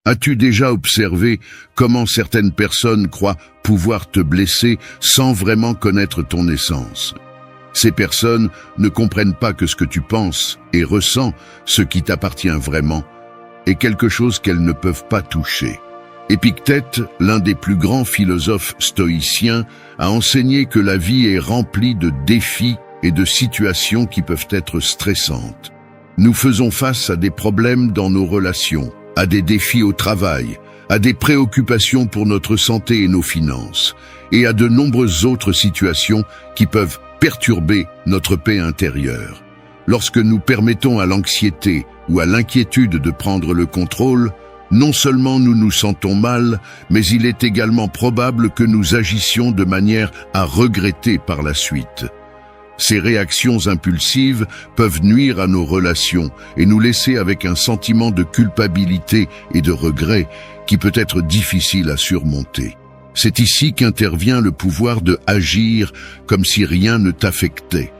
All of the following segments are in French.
As-tu déjà observé comment certaines personnes croient pouvoir te blesser sans vraiment connaître ton essence? Ces personnes ne comprennent pas que ce que tu penses et ressens, ce qui t'appartient vraiment, est quelque chose qu'elles ne peuvent pas toucher. Épictète, l'un des plus grands philosophes stoïciens, a enseigné que la vie est remplie de défis et de situations qui peuvent être stressantes. Nous faisons face à des problèmes dans nos relations, à des défis au travail, à des préoccupations pour notre santé et nos finances, et à de nombreuses autres situations qui peuvent perturber notre paix intérieure. Lorsque nous permettons à l'anxiété ou à l'inquiétude de prendre le contrôle, non seulement nous nous sentons mal, mais il est également probable que nous agissions de manière à regretter par la suite. Ces réactions impulsives peuvent nuire à nos relations et nous laisser avec un sentiment de culpabilité et de regret qui peut être difficile à surmonter. C'est ici qu'intervient le pouvoir de agir comme si rien ne t'affectait.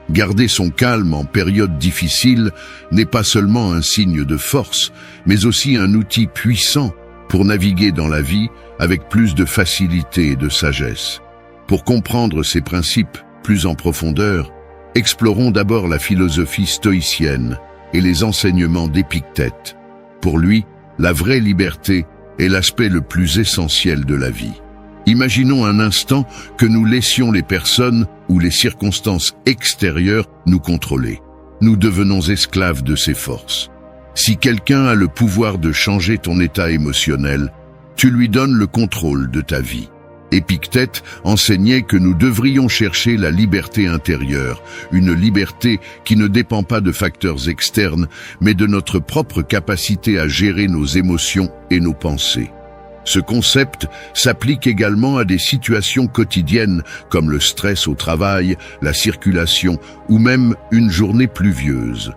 Garder son calme en période difficile n'est pas seulement un signe de force, mais aussi un outil puissant pour naviguer dans la vie avec plus de facilité et de sagesse. Pour comprendre ces principes plus en profondeur, explorons d'abord la philosophie stoïcienne et les enseignements d'Épictète. Pour lui, la vraie liberté est l'aspect le plus essentiel de la vie. Imaginons un instant que nous laissions les personnes ou les circonstances extérieures nous contrôler. Nous devenons esclaves de ces forces. Si quelqu'un a le pouvoir de changer ton état émotionnel, tu lui donnes le contrôle de ta vie. Épictète enseignait que nous devrions chercher la liberté intérieure, une liberté qui ne dépend pas de facteurs externes, mais de notre propre capacité à gérer nos émotions et nos pensées. Ce concept s'applique également à des situations quotidiennes comme le stress au travail, la circulation ou même une journée pluvieuse.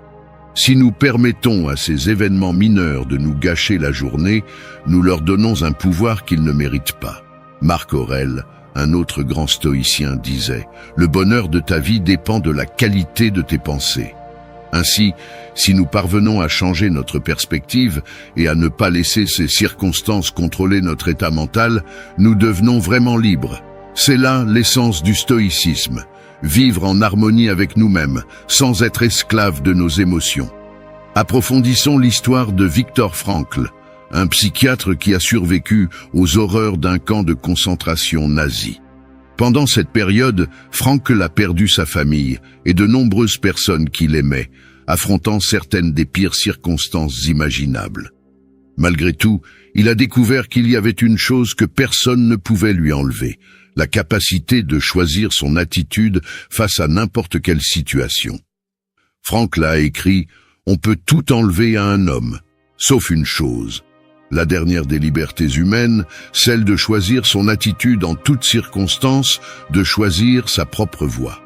Si nous permettons à ces événements mineurs de nous gâcher la journée, nous leur donnons un pouvoir qu'ils ne méritent pas. Marc Aurèle, un autre grand stoïcien, disait « Le bonheur de ta vie dépend de la qualité de tes pensées ». Ainsi, si nous parvenons à changer notre perspective et à ne pas laisser ces circonstances contrôler notre état mental, nous devenons vraiment libres. C'est là l'essence du stoïcisme, vivre en harmonie avec nous-mêmes, sans être esclaves de nos émotions. Approfondissons l'histoire de Viktor Frankl, un psychiatre qui a survécu aux horreurs d'un camp de concentration nazi. Pendant cette période, Frankl a perdu sa famille et de nombreuses personnes qu'il aimait, affrontant certaines des pires circonstances imaginables. Malgré tout, il a découvert qu'il y avait une chose que personne ne pouvait lui enlever, la capacité de choisir son attitude face à n'importe quelle situation. Frankl a écrit « On peut tout enlever à un homme, sauf une chose. La dernière des libertés humaines, celle de choisir son attitude en toutes circonstances, de choisir sa propre voie. »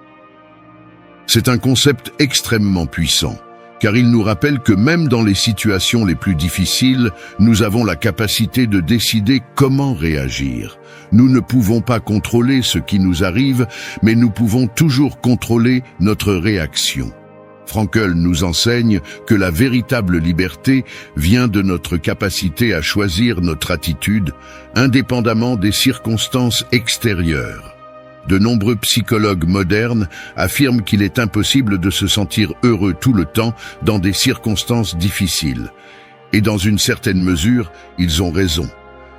C'est un concept extrêmement puissant, car il nous rappelle que même dans les situations les plus difficiles, nous avons la capacité de décider comment réagir. Nous ne pouvons pas contrôler ce qui nous arrive, mais nous pouvons toujours contrôler notre réaction. Frankl nous enseigne que la véritable liberté vient de notre capacité à choisir notre attitude, indépendamment des circonstances extérieures. De nombreux psychologues modernes affirment qu'il est impossible de se sentir heureux tout le temps dans des circonstances difficiles. Et dans une certaine mesure, ils ont raison.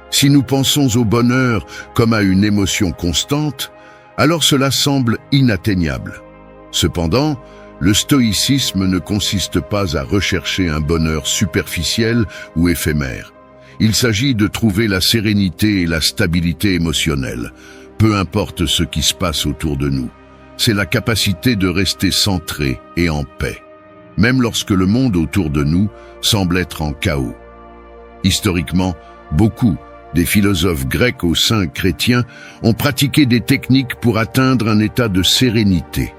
Si nous pensons au bonheur comme à une émotion constante, alors cela semble inatteignable. Cependant, le stoïcisme ne consiste pas à rechercher un bonheur superficiel ou éphémère. Il s'agit de trouver la sérénité et la stabilité émotionnelle, peu importe ce qui se passe autour de nous. C'est la capacité de rester centré et en paix, même lorsque le monde autour de nous semble être en chaos. Historiquement, beaucoup des philosophes grecs aux saints chrétiens ont pratiqué des techniques pour atteindre un état de sérénité.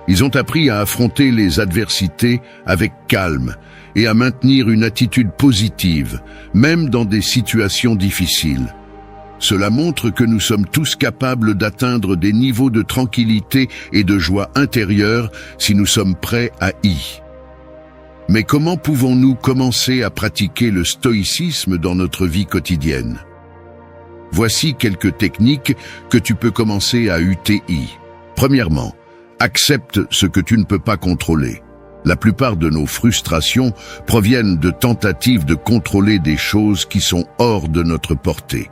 Ils ont appris à affronter les adversités avec calme et à maintenir une attitude positive, même dans des situations difficiles. Cela montre que nous sommes tous capables d'atteindre des niveaux de tranquillité et de joie intérieure si nous sommes prêts à y Mais comment pouvons-nous commencer à pratiquer le stoïcisme dans notre vie quotidienne? Voici quelques techniques que tu peux commencer à UTI. Premièrement, accepte ce que tu ne peux pas contrôler. La plupart de nos frustrations proviennent de tentatives de contrôler des choses qui sont hors de notre portée.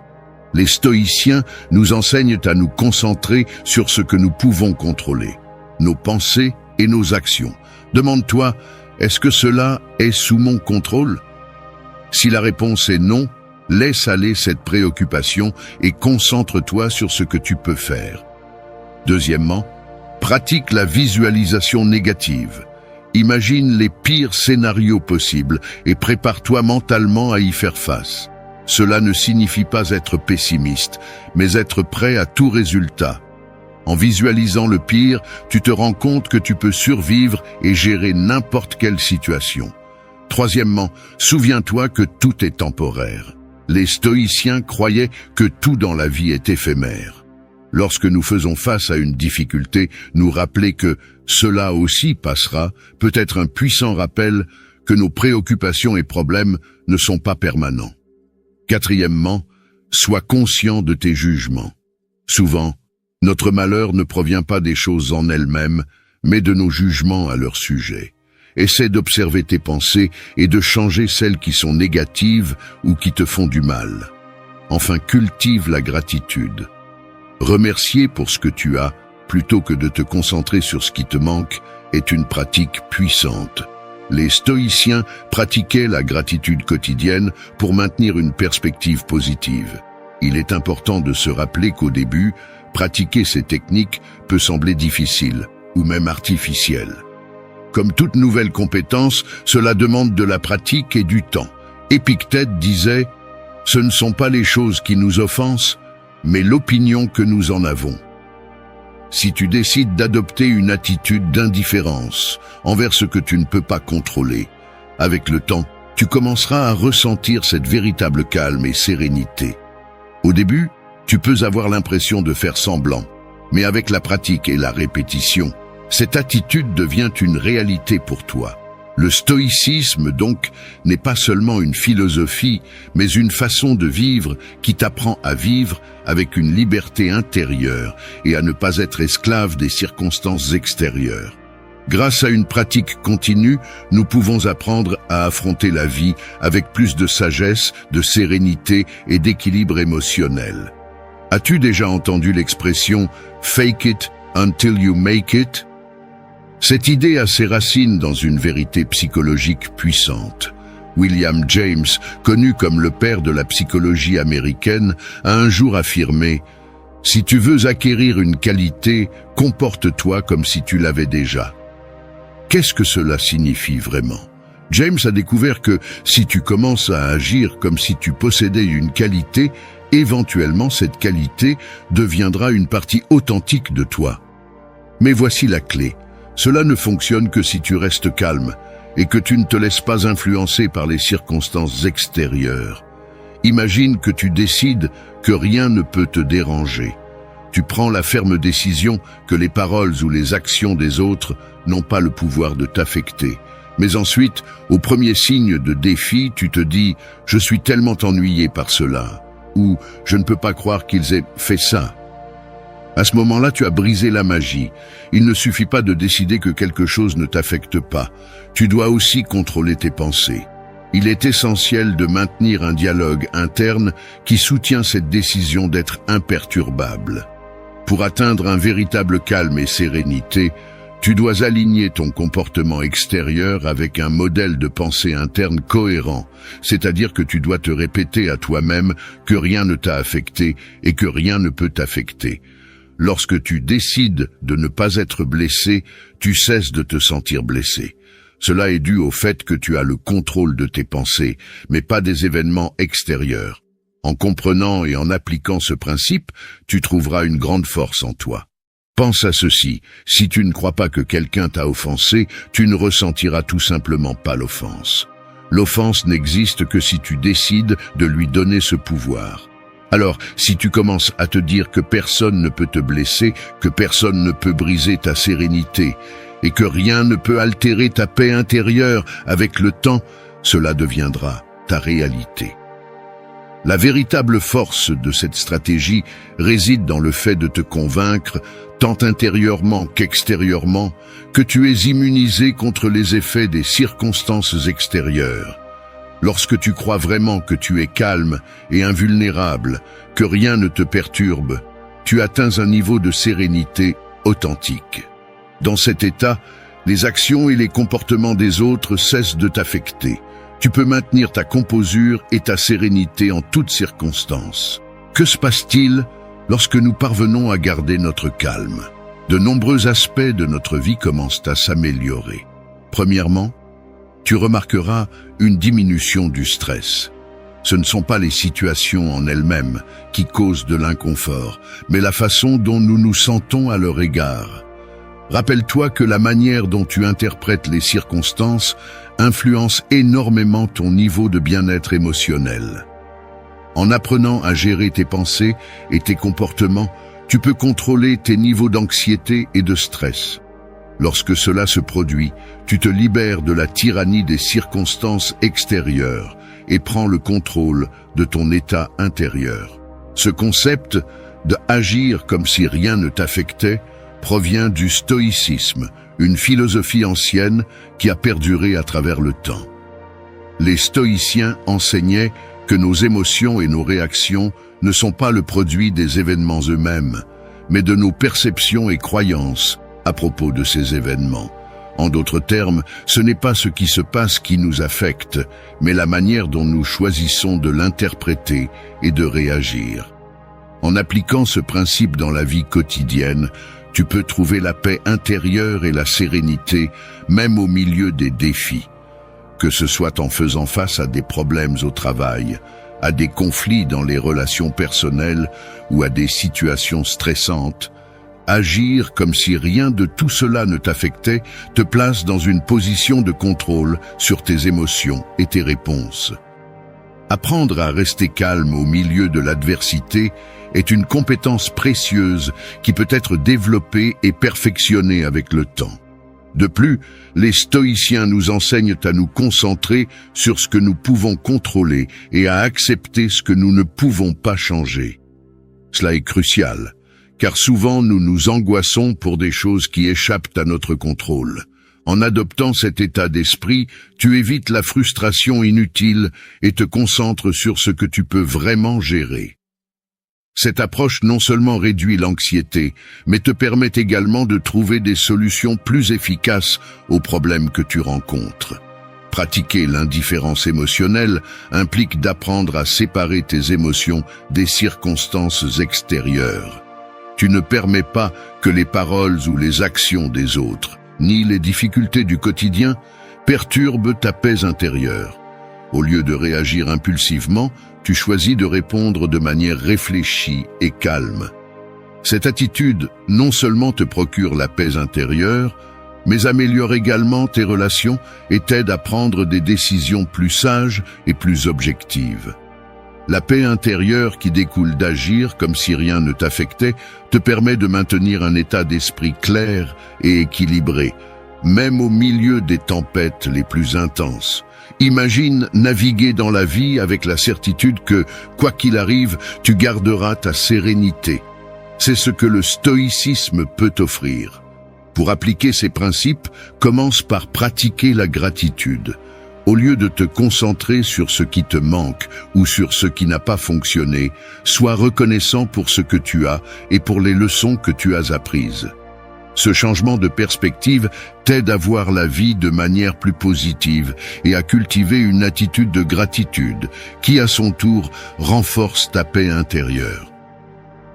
Les stoïciens nous enseignent à nous concentrer sur ce que nous pouvons contrôler, nos pensées et nos actions. Demande-toi, est-ce que cela est sous mon contrôle? Si la réponse est non, laisse aller cette préoccupation et concentre-toi sur ce que tu peux faire. Deuxièmement, pratique la visualisation négative. Imagine les pires scénarios possibles et prépare-toi mentalement à y faire face. Cela ne signifie pas être pessimiste, mais être prêt à tout résultat. En visualisant le pire, tu te rends compte que tu peux survivre et gérer n'importe quelle situation. Troisièmement, souviens-toi que tout est temporaire. Les stoïciens croyaient que tout dans la vie est éphémère. Lorsque nous faisons face à une difficulté, nous rappeler que cela aussi passera peut être un puissant rappel que nos préoccupations et problèmes ne sont pas permanents. Quatrièmement, sois conscient de tes jugements. Souvent, notre malheur ne provient pas des choses en elles-mêmes, mais de nos jugements à leur sujet. Essaie d'observer tes pensées et de changer celles qui sont négatives ou qui te font du mal. Enfin, cultive la gratitude. Remercier pour ce que tu as, plutôt que de te concentrer sur ce qui te manque, est une pratique puissante. Les stoïciens pratiquaient la gratitude quotidienne pour maintenir une perspective positive. Il est important de se rappeler qu'au début, pratiquer ces techniques peut sembler difficile ou même artificiel. Comme toute nouvelle compétence, cela demande de la pratique et du temps. Épictète disait « Ce ne sont pas les choses qui nous offensent, mais l'opinion que nous en avons. » Si tu décides d'adopter une attitude d'indifférence envers ce que tu ne peux pas contrôler, avec le temps, tu commenceras à ressentir cette véritable calme et sérénité. Au début, tu peux avoir l'impression de faire semblant, mais avec la pratique et la répétition, cette attitude devient une réalité pour toi. Le stoïcisme, donc, n'est pas seulement une philosophie, mais une façon de vivre qui t'apprend à vivre avec une liberté intérieure et à ne pas être esclave des circonstances extérieures. Grâce à une pratique continue, nous pouvons apprendre à affronter la vie avec plus de sagesse, de sérénité et d'équilibre émotionnel. As-tu déjà entendu l'expression « fake it until you make it » ? Cette idée a ses racines dans une vérité psychologique puissante. William James, connu comme le père de la psychologie américaine, a un jour affirmé « Si tu veux acquérir une qualité, comporte-toi comme si tu l'avais déjà. » Qu'est-ce que cela signifie vraiment? James a découvert que si tu commences à agir comme si tu possédais une qualité, éventuellement cette qualité deviendra une partie authentique de toi. Mais voici la clé. Cela ne fonctionne que si tu restes calme et que tu ne te laisses pas influencer par les circonstances extérieures. Imagine que tu décides que rien ne peut te déranger. Tu prends la ferme décision que les paroles ou les actions des autres n'ont pas le pouvoir de t'affecter. Mais ensuite, au premier signe de défi, tu te dis « Je suis tellement ennuyé par cela » ou « Je ne peux pas croire qu'ils aient fait ça ». À ce moment-là, tu as brisé la magie. Il ne suffit pas de décider que quelque chose ne t'affecte pas. Tu dois aussi contrôler tes pensées. Il est essentiel de maintenir un dialogue interne qui soutient cette décision d'être imperturbable. Pour atteindre un véritable calme et sérénité, tu dois aligner ton comportement extérieur avec un modèle de pensée interne cohérent, c'est-à-dire que tu dois te répéter à toi-même que rien ne t'a affecté et que rien ne peut t'affecter. Lorsque tu décides de ne pas être blessé, tu cesses de te sentir blessé. Cela est dû au fait que tu as le contrôle de tes pensées, mais pas des événements extérieurs. En comprenant et en appliquant ce principe, tu trouveras une grande force en toi. Pense à ceci, si tu ne crois pas que quelqu'un t'a offensé, tu ne ressentiras tout simplement pas l'offense. L'offense n'existe que si tu décides de lui donner ce pouvoir. Alors, si tu commences à te dire que personne ne peut te blesser, que personne ne peut briser ta sérénité, et que rien ne peut altérer ta paix intérieure. Avec le temps, cela deviendra ta réalité. La véritable force de cette stratégie réside dans le fait de te convaincre, tant intérieurement qu'extérieurement, que tu es immunisé contre les effets des circonstances extérieures. Lorsque tu crois vraiment que tu es calme et invulnérable, que rien ne te perturbe, tu atteins un niveau de sérénité authentique. Dans cet état, les actions et les comportements des autres cessent de t'affecter. Tu peux maintenir ta composure et ta sérénité en toutes circonstances. Que se passe-t-il lorsque nous parvenons à garder notre calme? De nombreux aspects de notre vie commencent à s'améliorer. Premièrement, tu remarqueras une diminution du stress. Ce ne sont pas les situations en elles-mêmes qui causent de l'inconfort, mais la façon dont nous nous sentons à leur égard. Rappelle-toi que la manière dont tu interprètes les circonstances influence énormément ton niveau de bien-être émotionnel. En apprenant à gérer tes pensées et tes comportements, tu peux contrôler tes niveaux d'anxiété et de stress. Lorsque cela se produit, tu te libères de la tyrannie des circonstances extérieures et prends le contrôle de ton état intérieur. Ce concept de agir comme si rien ne t'affectait provient du stoïcisme, une philosophie ancienne qui a perduré à travers le temps. Les stoïciens enseignaient que nos émotions et nos réactions ne sont pas le produit des événements eux-mêmes, mais de nos perceptions et croyances à propos de ces événements. En d'autres termes, ce n'est pas ce qui se passe qui nous affecte, mais la manière dont nous choisissons de l'interpréter et de réagir. En appliquant ce principe dans la vie quotidienne, tu peux trouver la paix intérieure et la sérénité, même au milieu des défis. Que ce soit en faisant face à des problèmes au travail, à des conflits dans les relations personnelles ou à des situations stressantes, agir comme si rien de tout cela ne t'affectait te place dans une position de contrôle sur tes émotions et tes réponses. Apprendre à rester calme au milieu de l'adversité est une compétence précieuse qui peut être développée et perfectionnée avec le temps. De plus, les stoïciens nous enseignent à nous concentrer sur ce que nous pouvons contrôler et à accepter ce que nous ne pouvons pas changer. Cela est crucial, car souvent nous nous angoissons pour des choses qui échappent à notre contrôle. En adoptant cet état d'esprit, tu évites la frustration inutile et te concentres sur ce que tu peux vraiment gérer. Cette approche non seulement réduit l'anxiété, mais te permet également de trouver des solutions plus efficaces aux problèmes que tu rencontres. Pratiquer l'indifférence émotionnelle implique d'apprendre à séparer tes émotions des circonstances extérieures. Tu ne permets pas que les paroles ou les actions des autres, ni les difficultés du quotidien, perturbent ta paix intérieure. Au lieu de réagir impulsivement, tu choisis de répondre de manière réfléchie et calme. Cette attitude non seulement te procure la paix intérieure, mais améliore également tes relations et t'aide à prendre des décisions plus sages et plus objectives. La paix intérieure qui découle d'agir comme si rien ne t'affectait te permet de maintenir un état d'esprit clair et équilibré, même au milieu des tempêtes les plus intenses. Imagine naviguer dans la vie avec la certitude que, quoi qu'il arrive, tu garderas ta sérénité. C'est ce que le stoïcisme peut t'offrir. Pour appliquer ces principes, commence par pratiquer la gratitude. Au lieu de te concentrer sur ce qui te manque ou sur ce qui n'a pas fonctionné, sois reconnaissant pour ce que tu as et pour les leçons que tu as apprises. Ce changement de perspective t'aide à voir la vie de manière plus positive et à cultiver une attitude de gratitude qui, à son tour, renforce ta paix intérieure.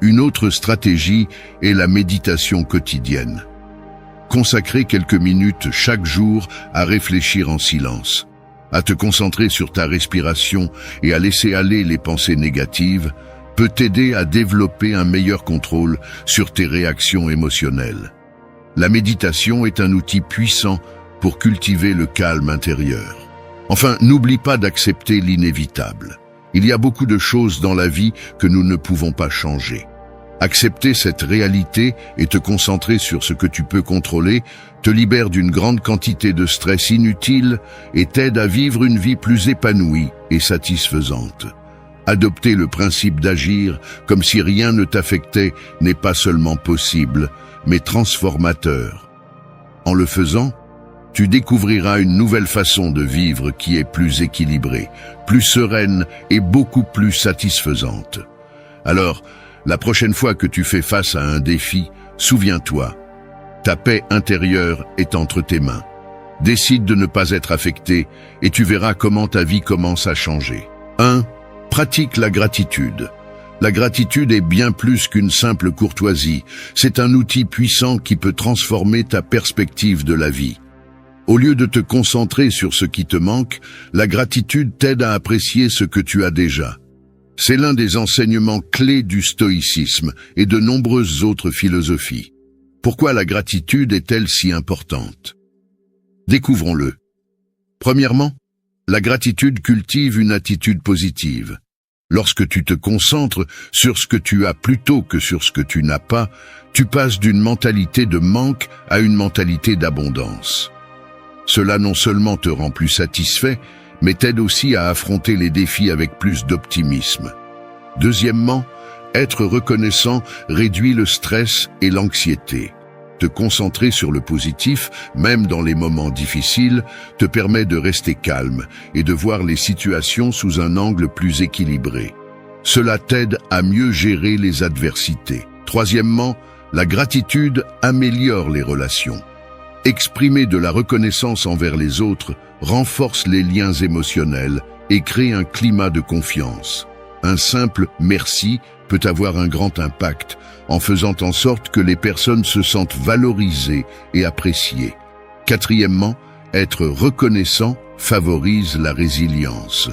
Une autre stratégie est la méditation quotidienne. Consacrer quelques minutes chaque jour à réfléchir en silence, à te concentrer sur ta respiration et à laisser aller les pensées négatives peut t'aider à développer un meilleur contrôle sur tes réactions émotionnelles. La méditation est un outil puissant pour cultiver le calme intérieur. Enfin, n'oublie pas d'accepter l'inévitable. Il y a beaucoup de choses dans la vie que nous ne pouvons pas changer. Accepter cette réalité et te concentrer sur ce que tu peux contrôler te libère d'une grande quantité de stress inutile et t'aide à vivre une vie plus épanouie et satisfaisante. Adopter le principe d'agir comme si rien ne t'affectait n'est pas seulement possible, mais transformateur. En le faisant, tu découvriras une nouvelle façon de vivre qui est plus équilibrée, plus sereine et beaucoup plus satisfaisante. Alors, la prochaine fois que tu fais face à un défi, souviens-toi, ta paix intérieure est entre tes mains. Décide de ne pas être affecté et tu verras comment ta vie commence à changer. 1. Pratique la gratitude. La gratitude est bien plus qu'une simple courtoisie. C'est un outil puissant qui peut transformer ta perspective de la vie. Au lieu de te concentrer sur ce qui te manque, la gratitude t'aide à apprécier ce que tu as déjà. C'est l'un des enseignements clés du stoïcisme et de nombreuses autres philosophies. Pourquoi la gratitude est-elle si importante? Découvrons-le. Premièrement, la gratitude cultive une attitude positive. Lorsque tu te concentres sur ce que tu as plutôt que sur ce que tu n'as pas, tu passes d'une mentalité de manque à une mentalité d'abondance. Cela non seulement te rend plus satisfait, mais t'aide aussi à affronter les défis avec plus d'optimisme. Deuxièmement, être reconnaissant réduit le stress et l'anxiété. Te concentrer sur le positif, même dans les moments difficiles, te permet de rester calme et de voir les situations sous un angle plus équilibré. Cela t'aide à mieux gérer les adversités. Troisièmement, la gratitude améliore les relations. Exprimer de la reconnaissance envers les autres renforce les liens émotionnels et crée un climat de confiance. Un simple « merci » peut avoir un grand impact en faisant en sorte que les personnes se sentent valorisées et appréciées. Quatrièmement, être reconnaissant favorise la résilience.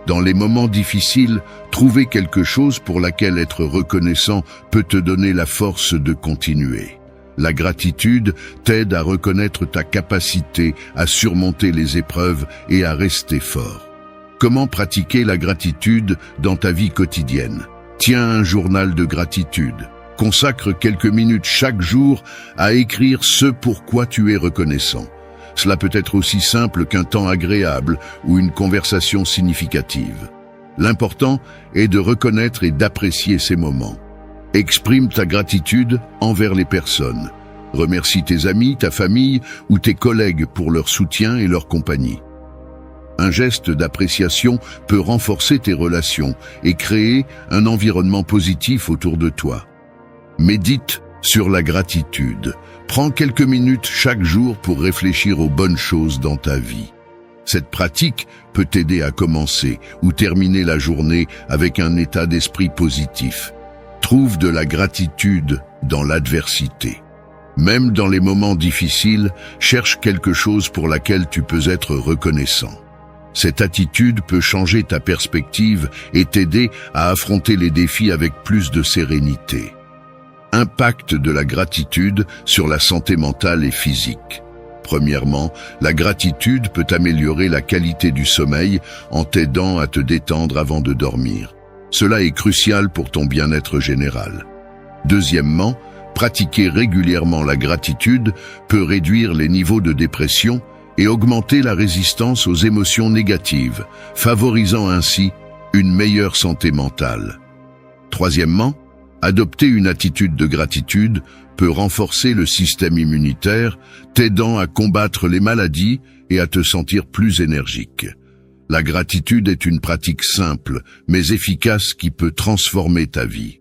Dans les moments difficiles, trouver quelque chose pour laquelle être reconnaissant peut te donner la force de continuer. La gratitude t'aide à reconnaître ta capacité à surmonter les épreuves et à rester fort. Comment pratiquer la gratitude dans ta vie quotidienne? Tiens un journal de gratitude. Consacre quelques minutes chaque jour à écrire ce pourquoi tu es reconnaissant. Cela peut être aussi simple qu'un temps agréable ou une conversation significative. L'important est de reconnaître et d'apprécier ces moments. Exprime ta gratitude envers les personnes. Remercie tes amis, ta famille ou tes collègues pour leur soutien et leur compagnie. Un geste d'appréciation peut renforcer tes relations et créer un environnement positif autour de toi. Médite sur la gratitude. Prends quelques minutes chaque jour pour réfléchir aux bonnes choses dans ta vie. Cette pratique peut t'aider à commencer ou terminer la journée avec un état d'esprit positif. Trouve de la gratitude dans l'adversité. Même dans les moments difficiles, cherche quelque chose pour laquelle tu peux être reconnaissant. Cette attitude peut changer ta perspective et t'aider à affronter les défis avec plus de sérénité. Impact de la gratitude sur la santé mentale et physique. Premièrement, la gratitude peut améliorer la qualité du sommeil en t'aidant à te détendre avant de dormir. Cela est crucial pour ton bien-être général. Deuxièmement, pratiquer régulièrement la gratitude peut réduire les niveaux de dépression et augmenter la résistance aux émotions négatives, favorisant ainsi une meilleure santé mentale. Troisièmement, adopter une attitude de gratitude peut renforcer le système immunitaire, t'aidant à combattre les maladies et à te sentir plus énergique. La gratitude est une pratique simple, mais efficace qui peut transformer ta vie.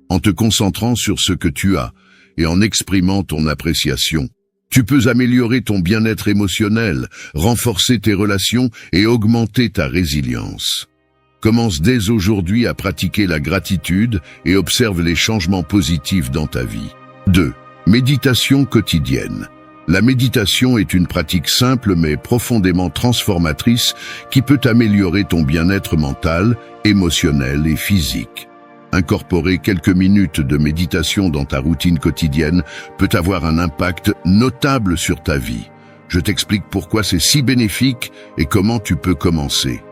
En te concentrant sur ce que tu as et en exprimant ton appréciation, tu peux améliorer ton bien-être émotionnel, renforcer tes relations et augmenter ta résilience. Commence dès aujourd'hui à pratiquer la gratitude et observe les changements positifs dans ta vie. 2. Méditation quotidienne. La méditation est une pratique simple mais profondément transformatrice qui peut améliorer ton bien-être mental, émotionnel et physique. Incorporer quelques minutes de méditation dans ta routine quotidienne peut avoir un impact notable sur ta vie. Je t'explique pourquoi c'est si bénéfique et comment tu peux commencer.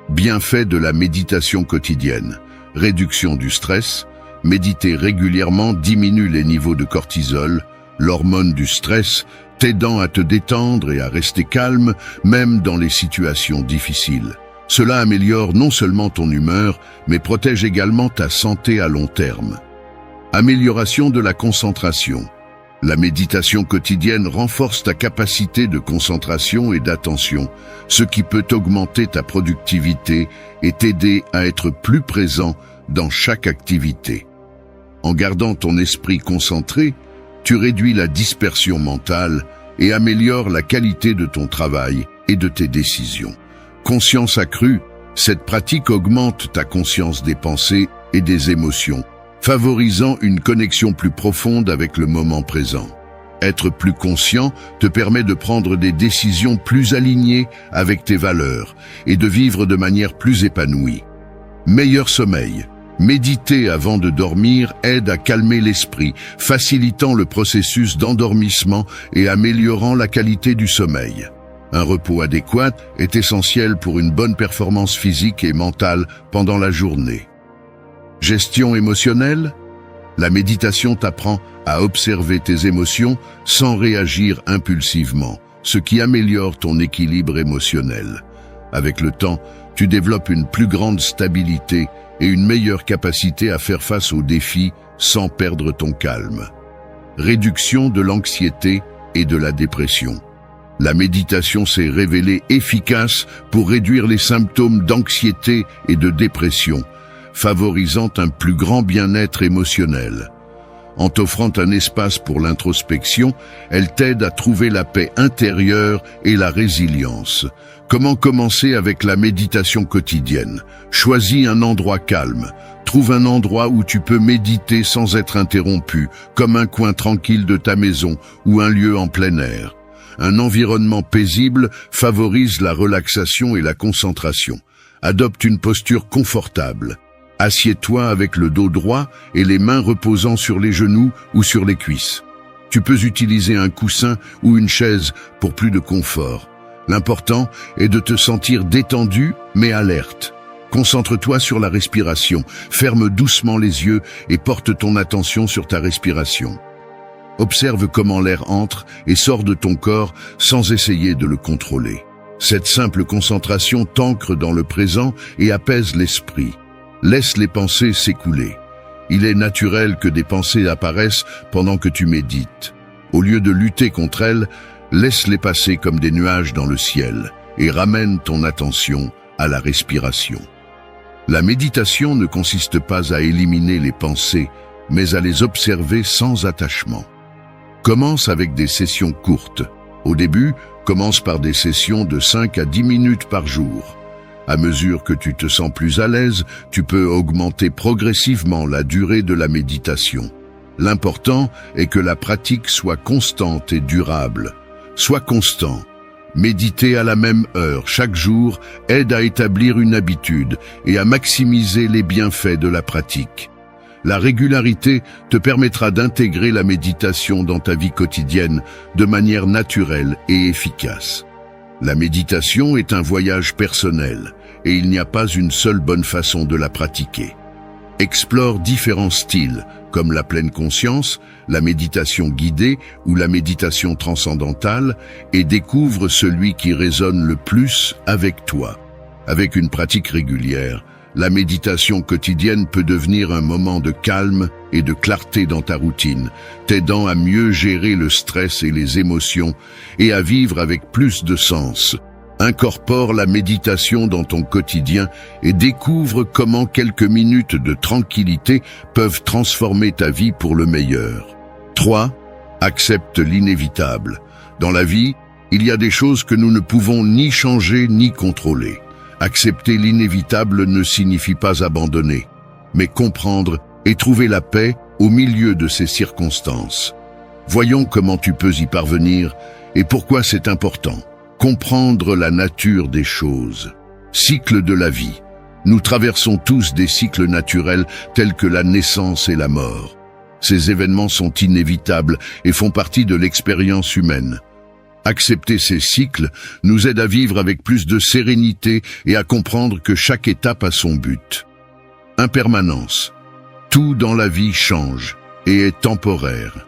Bienfaits de la méditation quotidienne. Réduction du stress, Méditer régulièrement diminue les niveaux de cortisol, l'hormone du stress, t'aidant à te détendre et à rester calme, même dans les situations difficiles. Cela améliore non seulement ton humeur, mais protège également ta santé à long terme. Amélioration de la concentration. La méditation quotidienne renforce ta capacité de concentration et d'attention, ce qui peut augmenter ta productivité et t'aider à être plus présent dans chaque activité. En gardant ton esprit concentré, tu réduis la dispersion mentale et améliores la qualité de ton travail et de tes décisions. Conscience accrue, cette pratique augmente ta conscience des pensées et des émotions, favorisant une connexion plus profonde avec le moment présent. Être plus conscient te permet de prendre des décisions plus alignées avec tes valeurs et de vivre de manière plus épanouie. Meilleur sommeil. Méditer avant de dormir aide à calmer l'esprit, facilitant le processus d'endormissement et améliorant la qualité du sommeil. Un repos adéquat est essentiel pour une bonne performance physique et mentale pendant la journée. Gestion émotionnelle. La méditation t'apprend à observer tes émotions sans réagir impulsivement, ce qui améliore ton équilibre émotionnel. Avec le temps, tu développes une plus grande stabilité et une meilleure capacité à faire face aux défis sans perdre ton calme. Réduction de l'anxiété et de la dépression. La méditation s'est révélée efficace pour réduire les symptômes d'anxiété et de dépression, favorisant un plus grand bien-être émotionnel. En t'offrant un espace pour l'introspection, elle t'aide à trouver la paix intérieure et la résilience. Comment commencer avec la méditation quotidienne? Choisis un endroit calme. Trouve un endroit où tu peux méditer sans être interrompu, comme un coin tranquille de ta maison ou un lieu en plein air. Un environnement paisible favorise la relaxation et la concentration. Adopte une posture confortable. Assieds-toi avec le dos droit et les mains reposant sur les genoux ou sur les cuisses. Tu peux utiliser un coussin ou une chaise pour plus de confort. L'important est de te sentir détendu mais alerte. Concentre-toi sur la respiration, ferme doucement les yeux et porte ton attention sur ta respiration. Observe comment l'air entre et sort de ton corps sans essayer de le contrôler. Cette simple concentration t'ancre dans le présent et apaise l'esprit. Laisse les pensées s'écouler. Il est naturel que des pensées apparaissent pendant que tu médites. Au lieu de lutter contre elles, laisse-les passer comme des nuages dans le ciel et ramène ton attention à la respiration. La méditation ne consiste pas à éliminer les pensées, mais à les observer sans attachement. Commence avec des sessions courtes. Au début, commence par des sessions de 5 à 10 minutes par jour. À mesure que tu te sens plus à l'aise, tu peux augmenter progressivement la durée de la méditation. L'important est que la pratique soit constante et durable. Sois constant. Méditer à la même heure chaque jour aide à établir une habitude et à maximiser les bienfaits de la pratique. La régularité te permettra d'intégrer la méditation dans ta vie quotidienne de manière naturelle et efficace. La méditation est un voyage personnel et il n'y a pas une seule bonne façon de la pratiquer. Explore différents styles comme la pleine conscience, la méditation guidée ou la méditation transcendantale et découvre celui qui résonne le plus avec toi. Avec une pratique régulière, la méditation quotidienne peut devenir un moment de calme et de clarté dans ta routine, t'aidant à mieux gérer le stress et les émotions et à vivre avec plus de sens. Incorpore la méditation dans ton quotidien et découvre comment quelques minutes de tranquillité peuvent transformer ta vie pour le meilleur. 3. Accepte l'inévitable. Dans la vie, il y a des choses que nous ne pouvons ni changer ni contrôler. Accepter l'inévitable ne signifie pas abandonner, mais comprendre et trouver la paix au milieu de ces circonstances. Voyons comment tu peux y parvenir et pourquoi c'est important. Comprendre la nature des choses. Cycle de la vie. Nous traversons tous des cycles naturels tels que la naissance et la mort. Ces événements sont inévitables et font partie de l'expérience humaine. Accepter ces cycles nous aide à vivre avec plus de sérénité et à comprendre que chaque étape a son but. Impermanence. Tout dans la vie change et est temporaire.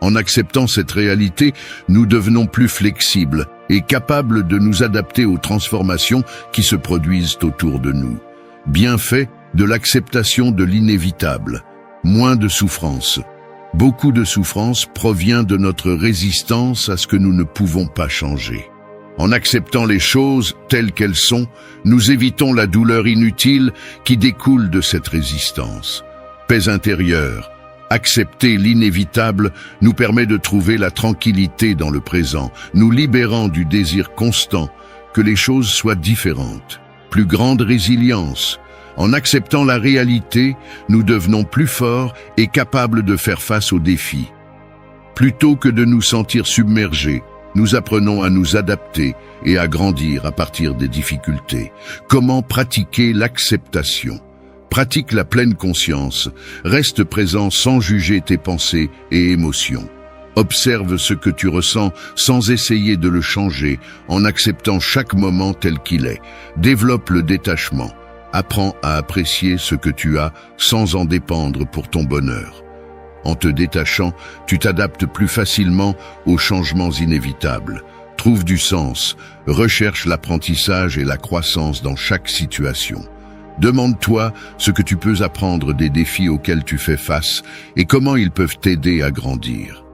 En acceptant cette réalité, nous devenons plus flexibles et capables de nous adapter aux transformations qui se produisent autour de nous. Bienfait de l'acceptation de l'inévitable. Moins de souffrance. Beaucoup de souffrance provient de notre résistance à ce que nous ne pouvons pas changer. En acceptant les choses telles qu'elles sont, nous évitons la douleur inutile qui découle de cette résistance. Paix intérieure. Accepter l'inévitable nous permet de trouver la tranquillité dans le présent, nous libérant du désir constant que les choses soient différentes. Plus grande résilience. En acceptant la réalité, nous devenons plus forts et capables de faire face aux défis. Plutôt que de nous sentir submergés, nous apprenons à nous adapter et à grandir à partir des difficultés. Comment pratiquer l'acceptation ? Pratique la pleine conscience, reste présent sans juger tes pensées et émotions. Observe ce que tu ressens sans essayer de le changer, en acceptant chaque moment tel qu'il est. Développe le détachement. Apprends à apprécier ce que tu as sans en dépendre pour ton bonheur. En te détachant, tu t'adaptes plus facilement aux changements inévitables. Trouve du sens, recherche l'apprentissage et la croissance dans chaque situation. Demande-toi ce que tu peux apprendre des défis auxquels tu fais face et comment ils peuvent t'aider à grandir.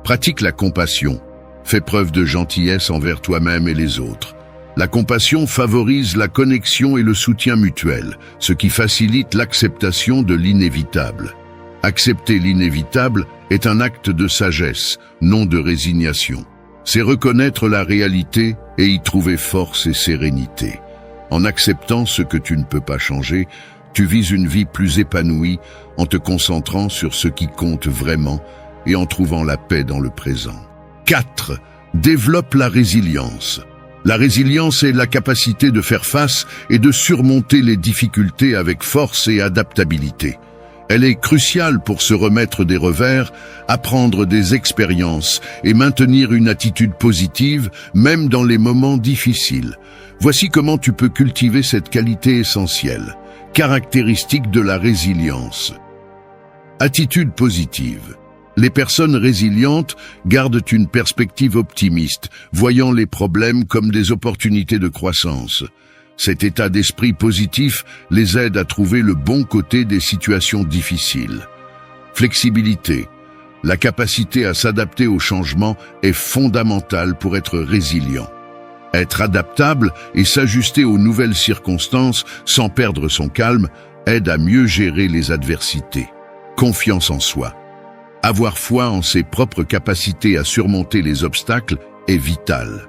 Pratique la compassion. Fais preuve de gentillesse envers toi-même et les autres. La compassion favorise la connexion et le soutien mutuel, ce qui facilite l'acceptation de l'inévitable. Accepter l'inévitable est un acte de sagesse, non de résignation. C'est reconnaître la réalité et y trouver force et sérénité. En acceptant ce que tu ne peux pas changer, tu vis une vie plus épanouie en te concentrant sur ce qui compte vraiment et en trouvant la paix dans le présent. 4. Développe la résilience. La résilience est la capacité de faire face et de surmonter les difficultés avec force et adaptabilité. Elle est cruciale pour se remettre des revers, apprendre des expériences et maintenir une attitude positive, même dans les moments difficiles. Voici comment tu peux cultiver cette qualité essentielle, caractéristique de la résilience. Attitude positive. Les personnes résilientes gardent une perspective optimiste, voyant les problèmes comme des opportunités de croissance. Cet état d'esprit positif les aide à trouver le bon côté des situations difficiles. Flexibilité. La capacité à s'adapter aux changements est fondamentale pour être résilient. Être adaptable et s'ajuster aux nouvelles circonstances sans perdre son calme aide à mieux gérer les adversités. Confiance en soi. Avoir foi en ses propres capacités à surmonter les obstacles est vital.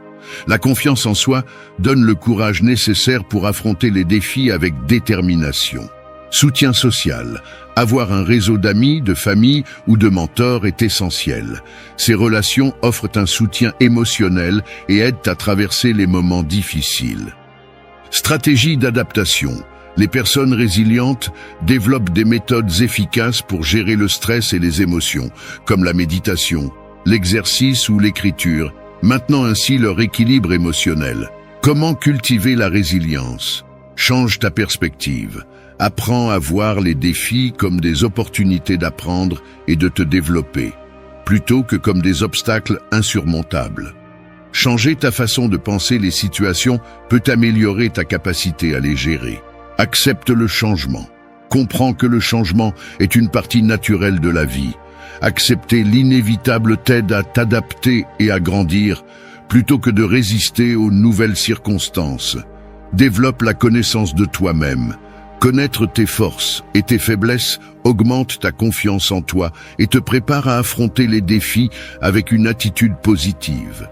La confiance en soi donne le courage nécessaire pour affronter les défis avec détermination. Soutien social. Avoir un réseau d'amis, de famille ou de mentors est essentiel. Ces relations offrent un soutien émotionnel et aident à traverser les moments difficiles. Stratégie d'adaptation. Les personnes résilientes développent des méthodes efficaces pour gérer le stress et les émotions, comme la méditation, l'exercice ou l'écriture, maintenant ainsi leur équilibre émotionnel. Comment cultiver la résilience? Change ta perspective. Apprends à voir les défis comme des opportunités d'apprendre et de te développer, plutôt que comme des obstacles insurmontables. Changer ta façon de penser les situations peut améliorer ta capacité à les gérer. Accepte le changement. Comprends que le changement est une partie naturelle de la vie. Accepter l'inévitable t'aide à t'adapter et à grandir, plutôt que de résister aux nouvelles circonstances. Développe la connaissance de toi-même. Connaître tes forces et tes faiblesses augmente ta confiance en toi et te prépare à affronter les défis avec une attitude positive.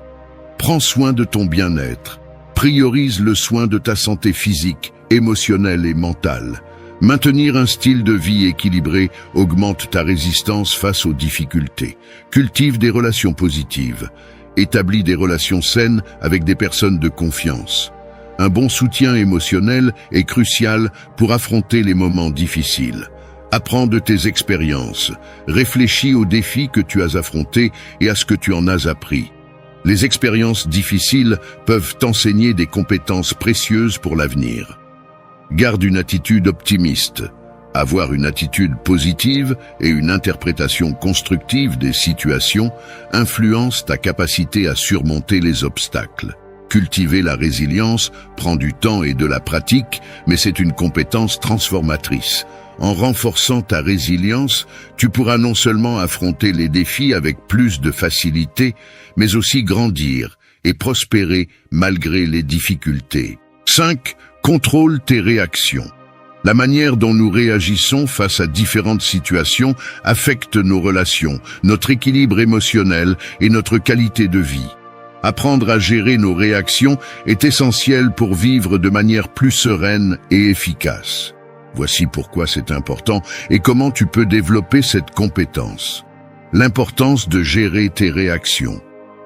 Prends soin de ton bien-être. Priorise le soin de ta santé physique, émotionnelle et mentale. Maintenir un style de vie équilibré augmente ta résistance face aux difficultés. Cultive des relations positives. Établis des relations saines avec des personnes de confiance. Un bon soutien émotionnel est crucial pour affronter les moments difficiles. Apprends de tes expériences. Réfléchis aux défis que tu as affrontés et à ce que tu en as appris. Les expériences difficiles peuvent t'enseigner des compétences précieuses pour l'avenir. Garde une attitude optimiste. Avoir une attitude positive et une interprétation constructive des situations influence ta capacité à surmonter les obstacles. Cultiver la résilience prend du temps et de la pratique, mais c'est une compétence transformatrice. En renforçant ta résilience, tu pourras non seulement affronter les défis avec plus de facilité, mais aussi grandir et prospérer malgré les difficultés. 5. Contrôle tes réactions. La manière dont nous réagissons face à différentes situations affecte nos relations, notre équilibre émotionnel et notre qualité de vie. Apprendre à gérer nos réactions est essentiel pour vivre de manière plus sereine et efficace. Voici pourquoi c'est important et comment tu peux développer cette compétence. L'importance de gérer tes réactions.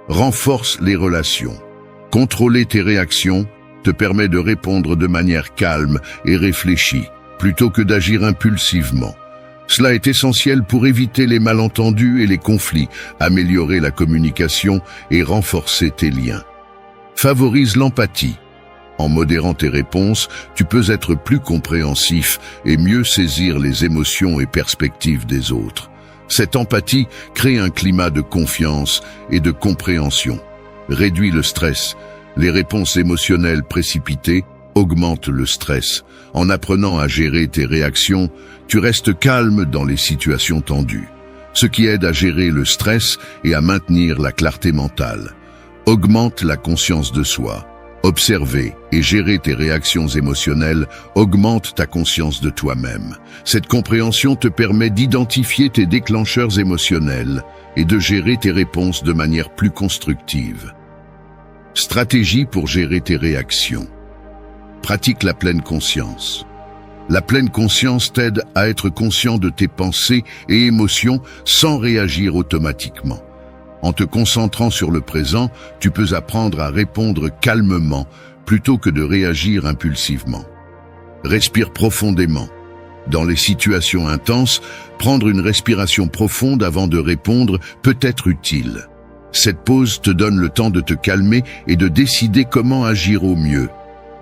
Renforce les relations. Contrôler tes réactions te permet de répondre de manière calme et réfléchie, plutôt que d'agir impulsivement. Cela est essentiel pour éviter les malentendus et les conflits, améliorer la communication et renforcer tes liens. Favorise l'empathie. En modérant tes réponses, tu peux être plus compréhensif et mieux saisir les émotions et perspectives des autres. Cette empathie crée un climat de confiance et de compréhension. Réduit le stress. Les réponses émotionnelles précipitées augmentent le stress. En apprenant à gérer tes réactions, tu restes calme dans les situations tendues, ce qui aide à gérer le stress et à maintenir la clarté mentale. Augmente la conscience de soi. Observer et gérer tes réactions émotionnelles augmente ta conscience de toi-même. Cette compréhension te permet d'identifier tes déclencheurs émotionnels et de gérer tes réponses de manière plus constructive. Stratégie pour gérer tes réactions. Pratique la pleine conscience. La pleine conscience t'aide à être conscient de tes pensées et émotions sans réagir automatiquement. En te concentrant sur le présent, tu peux apprendre à répondre calmement plutôt que de réagir impulsivement. Respire profondément. Dans les situations intenses, prendre une respiration profonde avant de répondre peut être utile. Cette pause te donne le temps de te calmer et de décider comment agir au mieux.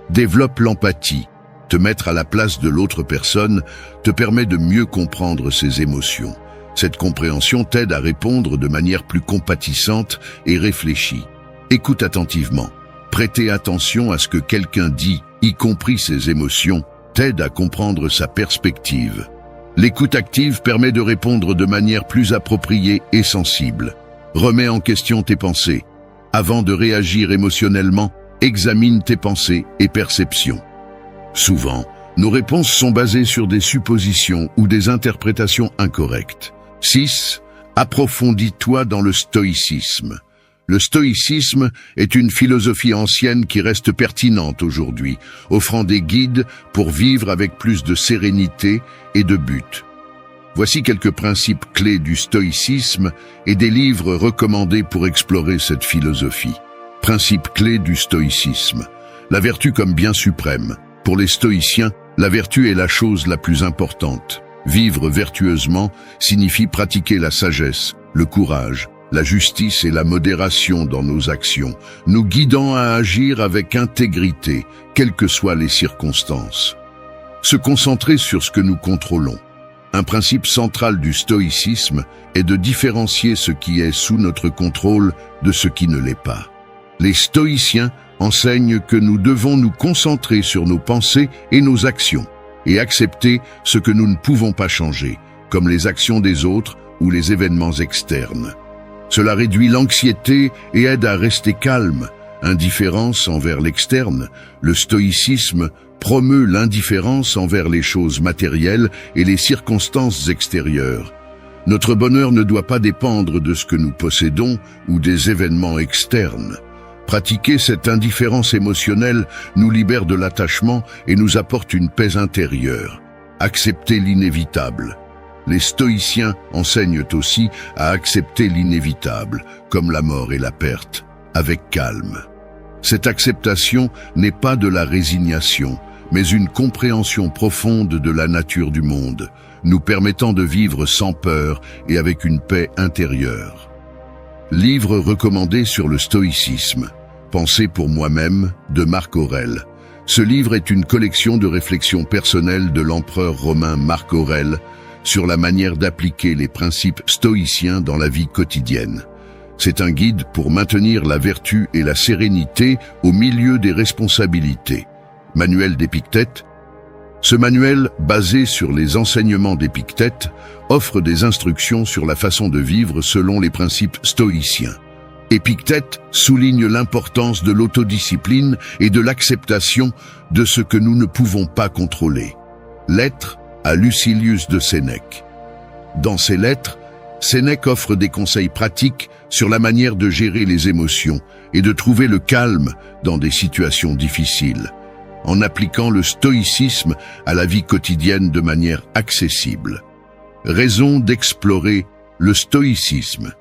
Développe l'empathie. Te mettre à la place de l'autre personne te permet de mieux comprendre ses émotions. Cette compréhension t'aide à répondre de manière plus compatissante et réfléchie. Écoute attentivement. Prêter attention à ce que quelqu'un dit, y compris ses émotions, t'aide à comprendre sa perspective. L'écoute active permet de répondre de manière plus appropriée et sensible. Remets en question tes pensées. Avant de réagir émotionnellement, examine tes pensées et perceptions. Souvent, nos réponses sont basées sur des suppositions ou des interprétations incorrectes. 6. Approfondis-toi dans le stoïcisme. Le stoïcisme est une philosophie ancienne qui reste pertinente aujourd'hui, offrant des guides pour vivre avec plus de sérénité et de but. Voici quelques principes clés du stoïcisme et des livres recommandés pour explorer cette philosophie. Principes clés du stoïcisme. La vertu comme bien suprême. Pour les stoïciens, la vertu est la chose la plus importante. Vivre vertueusement signifie pratiquer la sagesse, le courage, la justice et la modération dans nos actions, nous guidant à agir avec intégrité, quelles que soient les circonstances. Se concentrer sur ce que nous contrôlons. Un principe central du stoïcisme est de différencier ce qui est sous notre contrôle de ce qui ne l'est pas. Les stoïciens enseignent que nous devons nous concentrer sur nos pensées et nos actions et accepter ce que nous ne pouvons pas changer, comme les actions des autres ou les événements externes. Cela réduit l'anxiété et aide à rester calme. Indifférence envers l'externe, le stoïcisme promeut l'indifférence envers les choses matérielles et les circonstances extérieures. Notre bonheur ne doit pas dépendre de ce que nous possédons ou des événements externes. Pratiquer cette indifférence émotionnelle nous libère de l'attachement et nous apporte une paix intérieure. Accepter l'inévitable. Les stoïciens enseignent aussi à accepter l'inévitable, comme la mort et la perte, avec calme. Cette acceptation n'est pas de la résignation, mais une compréhension profonde de la nature du monde, nous permettant de vivre sans peur et avec une paix intérieure. Livre recommandé sur le stoïcisme. Pensée pour moi-même, de Marc Aurèle. Ce livre est une collection de réflexions personnelles de l'empereur romain Marc Aurèle sur la manière d'appliquer les principes stoïciens dans la vie quotidienne. C'est un guide pour maintenir la vertu et la sérénité au milieu des responsabilités. Manuel d'Épictète. Ce manuel, basé sur les enseignements d'Épictète, offre des instructions sur la façon de vivre selon les principes stoïciens. Épictète souligne l'importance de l'autodiscipline et de l'acceptation de ce que nous ne pouvons pas contrôler. Lettre à Lucilius de Sénèque. Dans ses lettres, Sénèque offre des conseils pratiques sur la manière de gérer les émotions et de trouver le calme dans des situations difficiles, en appliquant le stoïcisme à la vie quotidienne de manière accessible. Raison d'explorer le stoïcisme.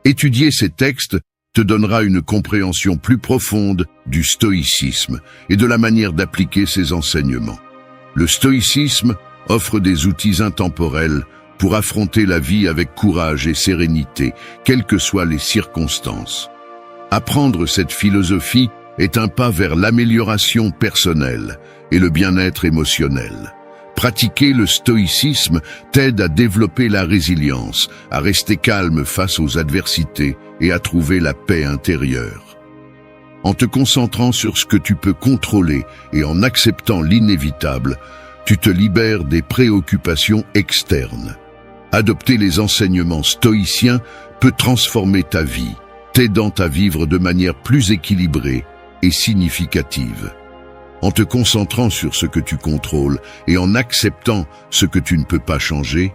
Étudier ces textes te donnera une compréhension plus profonde du stoïcisme et de la manière d'appliquer ses enseignements. Le stoïcisme offre des outils intemporels pour affronter la vie avec courage et sérénité, quelles que soient les circonstances. Apprendre cette philosophie est un pas vers l'amélioration personnelle et le bien-être émotionnel. Pratiquer le stoïcisme t'aide à développer la résilience, à rester calme face aux adversités et à trouver la paix intérieure. En te concentrant sur ce que tu peux contrôler et en acceptant l'inévitable, tu te libères des préoccupations externes. Adopter les enseignements stoïciens peut transformer ta vie, t'aidant à vivre de manière plus équilibrée et significative. En te concentrant sur ce que tu contrôles et en acceptant ce que tu ne peux pas changer,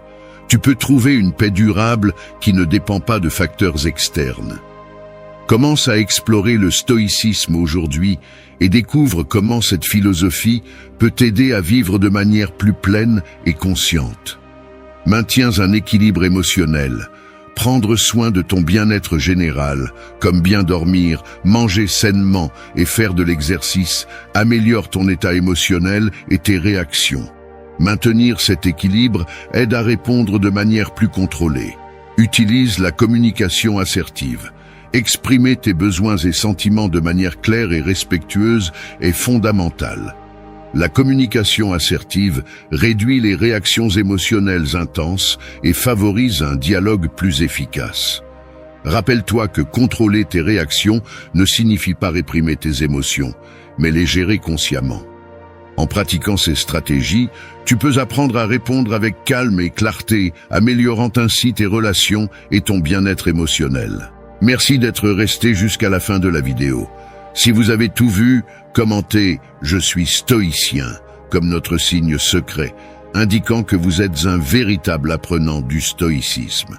tu peux trouver une paix durable qui ne dépend pas de facteurs externes. Commence à explorer le stoïcisme aujourd'hui et découvre comment cette philosophie peut t'aider à vivre de manière plus pleine et consciente. Maintiens un équilibre émotionnel. Prendre soin de ton bien-être général, comme bien dormir, manger sainement et faire de l'exercice, améliore ton état émotionnel et tes réactions. Maintenir cet équilibre aide à répondre de manière plus contrôlée. Utilise la communication assertive. Exprimer tes besoins et sentiments de manière claire et respectueuse est fondamental. La communication assertive réduit les réactions émotionnelles intenses et favorise un dialogue plus efficace. Rappelle-toi que contrôler tes réactions ne signifie pas réprimer tes émotions, mais les gérer consciemment. En pratiquant ces stratégies, tu peux apprendre à répondre avec calme et clarté, améliorant ainsi tes relations et ton bien-être émotionnel. Merci d'être resté jusqu'à la fin de la vidéo. Si vous avez tout vu, commentez « Je suis stoïcien » comme notre signe secret, indiquant que vous êtes un véritable apprenant du stoïcisme.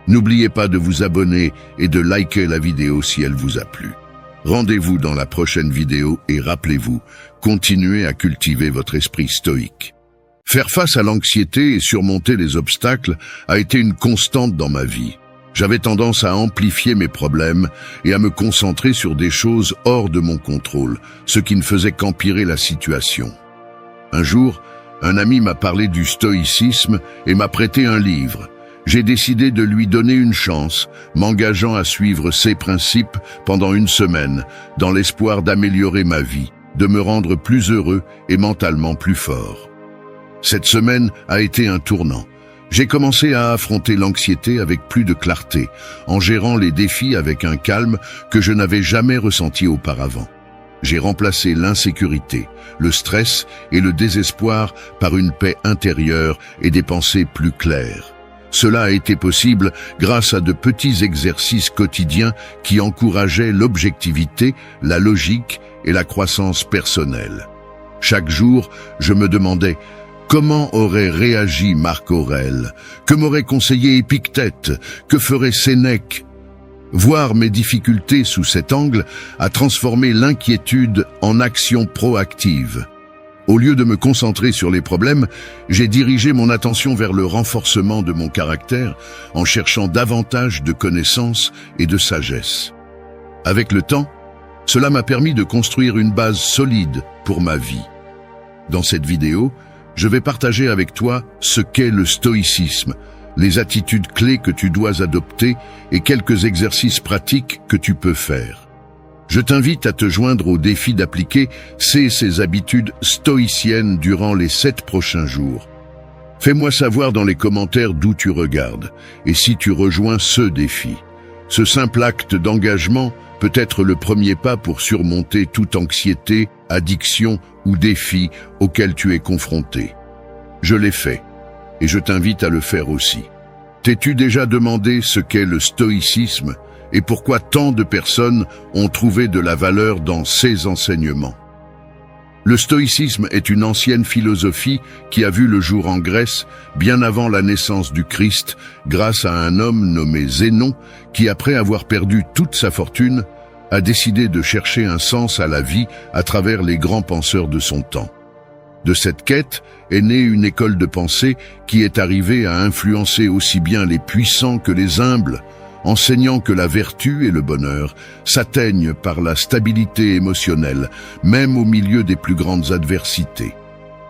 N'oubliez pas de vous abonner et de liker la vidéo si elle vous a plu. Rendez-vous dans la prochaine vidéo et rappelez-vous, continuez à cultiver votre esprit stoïque. Faire face à l'anxiété et surmonter les obstacles a été une constante dans ma vie. J'avais tendance à amplifier mes problèmes et à me concentrer sur des choses hors de mon contrôle, ce qui ne faisait qu'empirer la situation. Un jour, un ami m'a parlé du stoïcisme et m'a prêté un livre. J'ai décidé de lui donner une chance, m'engageant à suivre ses principes pendant une semaine, dans l'espoir d'améliorer ma vie, de me rendre plus heureux et mentalement plus fort. Cette semaine a été un tournant. J'ai commencé à affronter l'anxiété avec plus de clarté, en gérant les défis avec un calme que je n'avais jamais ressenti auparavant. J'ai remplacé l'insécurité, le stress et le désespoir par une paix intérieure et des pensées plus claires. Cela a été possible grâce à de petits exercices quotidiens qui encourageaient l'objectivité, la logique et la croissance personnelle. Chaque jour, je me demandais: comment aurait réagi Marc Aurèle? Que m'aurait conseillé Épictète? Que ferait Sénèque? Voir mes difficultés sous cet angle a transformé l'inquiétude en action proactive. Au lieu de me concentrer sur les problèmes, j'ai dirigé mon attention vers le renforcement de mon caractère en cherchant davantage de connaissances et de sagesse. Avec le temps, cela m'a permis de construire une base solide pour ma vie. Dans cette vidéo, je vais partager avec toi ce qu'est le stoïcisme, les attitudes clés que tu dois adopter et quelques exercices pratiques que tu peux faire. Je t'invite à te joindre au défi d'appliquer ces habitudes stoïciennes durant les 7 prochains jours. Fais-moi savoir dans les commentaires d'où tu regardes et si tu rejoins ce défi. Ce simple acte d'engagement peut être le premier pas pour surmonter toute anxiété, addiction ou défi auquel tu es confronté. Je l'ai fait et je t'invite à le faire aussi. T'es-tu déjà demandé ce qu'est le stoïcisme et pourquoi tant de personnes ont trouvé de la valeur dans ces enseignements? Le stoïcisme est une ancienne philosophie qui a vu le jour en Grèce bien avant la naissance du Christ grâce à un homme nommé Zénon qui, après avoir perdu toute sa fortune, a décidé de chercher un sens à la vie à travers les grands penseurs de son temps. De cette quête est née une école de pensée qui est arrivée à influencer aussi bien les puissants que les humbles, enseignant que la vertu et le bonheur s'atteignent par la stabilité émotionnelle, même au milieu des plus grandes adversités.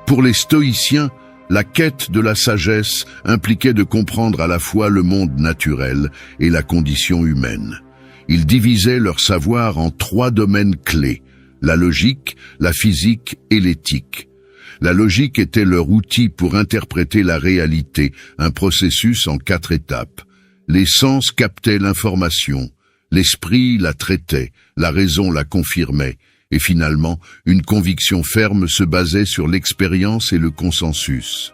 Pour les stoïciens, la quête de la sagesse impliquait de comprendre à la fois le monde naturel et la condition humaine. Ils divisaient leur savoir en 3 domaines clés, la logique, la physique et l'éthique. La logique était leur outil pour interpréter la réalité, un processus en 4 étapes. Les sens captaient l'information, l'esprit la traitait, la raison la confirmait, et finalement, une conviction ferme se basait sur l'expérience et le consensus.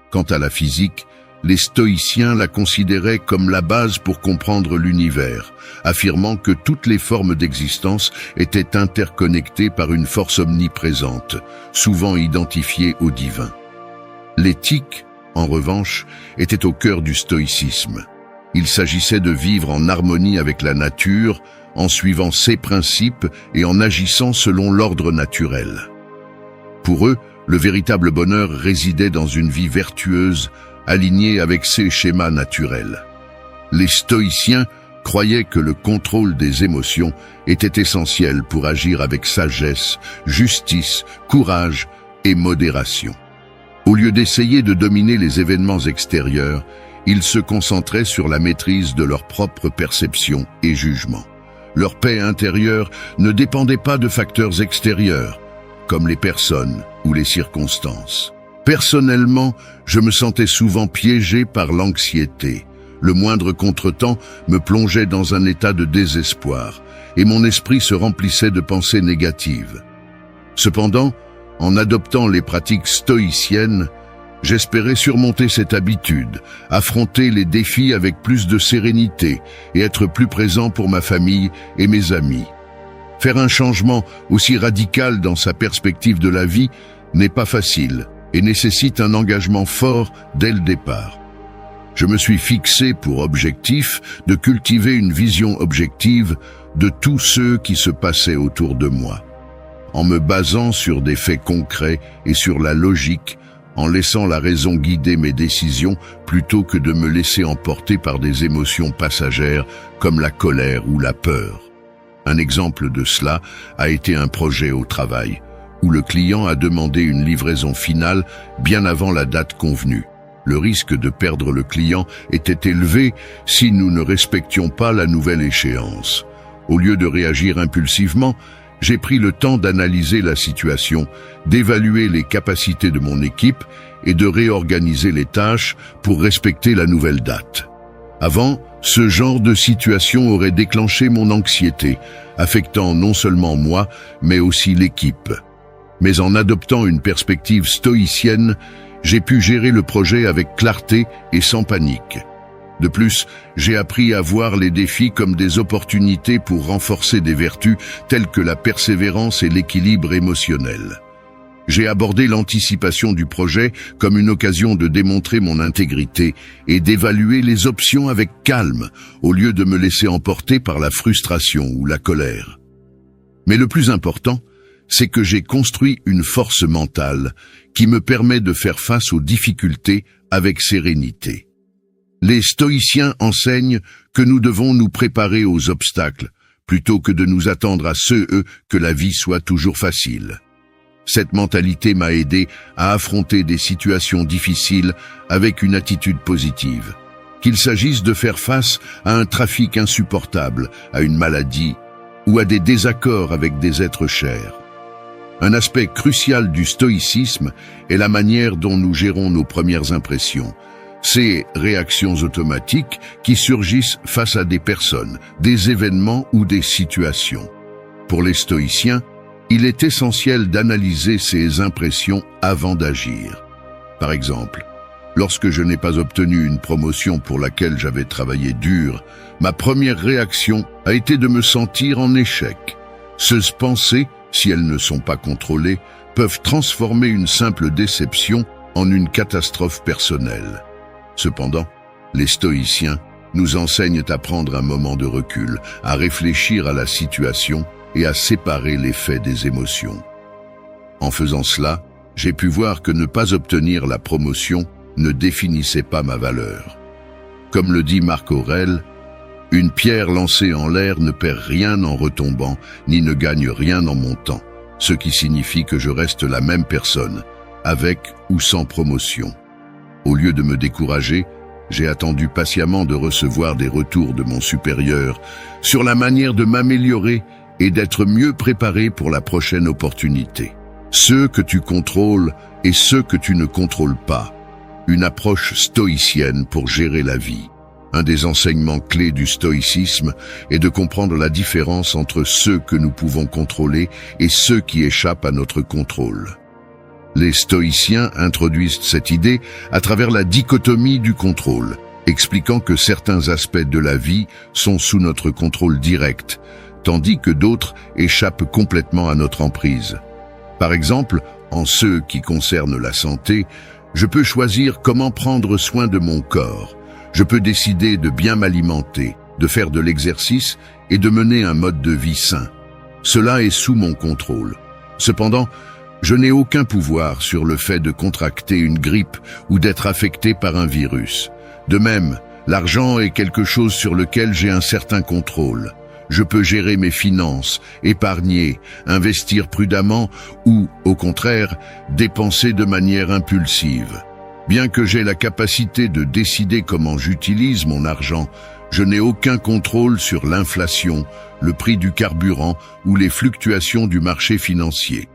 Quant à la physique, les stoïciens la considéraient comme la base pour comprendre l'univers, affirmant que toutes les formes d'existence étaient interconnectées par une force omniprésente, souvent identifiée au divin. L'éthique, en revanche, était au cœur du stoïcisme. Il s'agissait de vivre en harmonie avec la nature, en suivant ses principes et en agissant selon l'ordre naturel. Pour eux, le véritable bonheur résidait dans une vie vertueuse, alignée avec ses schémas naturels. Les stoïciens croyaient que le contrôle des émotions était essentiel pour agir avec sagesse, justice, courage et modération. Au lieu d'essayer de dominer les événements extérieurs, ils se concentraient sur la maîtrise de leur propre perception et jugement. Leur paix intérieure ne dépendait pas de facteurs extérieurs, comme les personnes ou les circonstances. Personnellement, je me sentais souvent piégé par l'anxiété. Le moindre contretemps me plongeait dans un état de désespoir, et mon esprit se remplissait de pensées négatives. Cependant, en adoptant les pratiques stoïciennes, j'espérais surmonter cette habitude, affronter les défis avec plus de sérénité et être plus présent pour ma famille et mes amis. Faire un changement aussi radical dans sa perspective de la vie n'est pas facile et nécessite un engagement fort dès le départ. Je me suis fixé pour objectif de cultiver une vision objective de tous ceux qui se passaient autour de moi. En me basant sur des faits concrets et sur la logique, en laissant la raison guider mes décisions plutôt que de me laisser emporter par des émotions passagères comme la colère ou la peur. Un exemple de cela a été un projet au travail, où le client a demandé une livraison finale bien avant la date convenue. Le risque de perdre le client était élevé si nous ne respections pas la nouvelle échéance. Au lieu de réagir impulsivement, j'ai pris le temps d'analyser la situation, d'évaluer les capacités de mon équipe et de réorganiser les tâches pour respecter la nouvelle date. Avant, ce genre de situation aurait déclenché mon anxiété, affectant non seulement moi, mais aussi l'équipe. Mais en adoptant une perspective stoïcienne, j'ai pu gérer le projet avec clarté et sans panique. De plus, j'ai appris à voir les défis comme des opportunités pour renforcer des vertus telles que la persévérance et l'équilibre émotionnel. J'ai abordé l'anticipation du projet comme une occasion de démontrer mon intégrité et d'évaluer les options avec calme, au lieu de me laisser emporter par la frustration ou la colère. Mais le plus important, c'est que j'ai construit une force mentale qui me permet de faire face aux difficultés avec sérénité. Les stoïciens enseignent que nous devons nous préparer aux obstacles, plutôt que de nous attendre à que la vie soit toujours facile. Cette mentalité m'a aidé à affronter des situations difficiles avec une attitude positive. Qu'il s'agisse de faire face à un trafic insupportable, à une maladie ou à des désaccords avec des êtres chers. Un aspect crucial du stoïcisme est la manière dont nous gérons nos premières impressions, ces réactions automatiques qui surgissent face à des personnes, des événements ou des situations. Pour les stoïciens, il est essentiel d'analyser ces impressions avant d'agir. Par exemple, lorsque je n'ai pas obtenu une promotion pour laquelle j'avais travaillé dur, ma première réaction a été de me sentir en échec. Ces pensées, si elles ne sont pas contrôlées, peuvent transformer une simple déception en une catastrophe personnelle. Cependant, les stoïciens nous enseignent à prendre un moment de recul, à réfléchir à la situation et à séparer les faits des émotions. En faisant cela, j'ai pu voir que ne pas obtenir la promotion ne définissait pas ma valeur. Comme le dit Marc Aurèle, « Une pierre lancée en l'air ne perd rien en retombant, ni ne gagne rien en montant, ce qui signifie que je reste la même personne, avec ou sans promotion. » Au lieu de me décourager, j'ai attendu patiemment de recevoir des retours de mon supérieur sur la manière de m'améliorer et d'être mieux préparé pour la prochaine opportunité. Ceux que tu contrôles et ceux que tu ne contrôles pas. Une approche stoïcienne pour gérer la vie. Un des enseignements clés du stoïcisme est de comprendre la différence entre ceux que nous pouvons contrôler et ceux qui échappent à notre contrôle. Les stoïciens introduisent cette idée à travers la dichotomie du contrôle, expliquant que certains aspects de la vie sont sous notre contrôle direct, tandis que d'autres échappent complètement à notre emprise. Par exemple, en ce qui concerne la santé, je peux choisir comment prendre soin de mon corps. Je peux décider de bien m'alimenter, de faire de l'exercice et de mener un mode de vie sain. Cela est sous mon contrôle. Cependant, je n'ai aucun pouvoir sur le fait de contracter une grippe ou d'être affecté par un virus. De même, l'argent est quelque chose sur lequel j'ai un certain contrôle. Je peux gérer mes finances, épargner, investir prudemment ou, au contraire, dépenser de manière impulsive. Bien que j'aie la capacité de décider comment j'utilise mon argent, je n'ai aucun contrôle sur l'inflation, le prix du carburant ou les fluctuations du marché financier.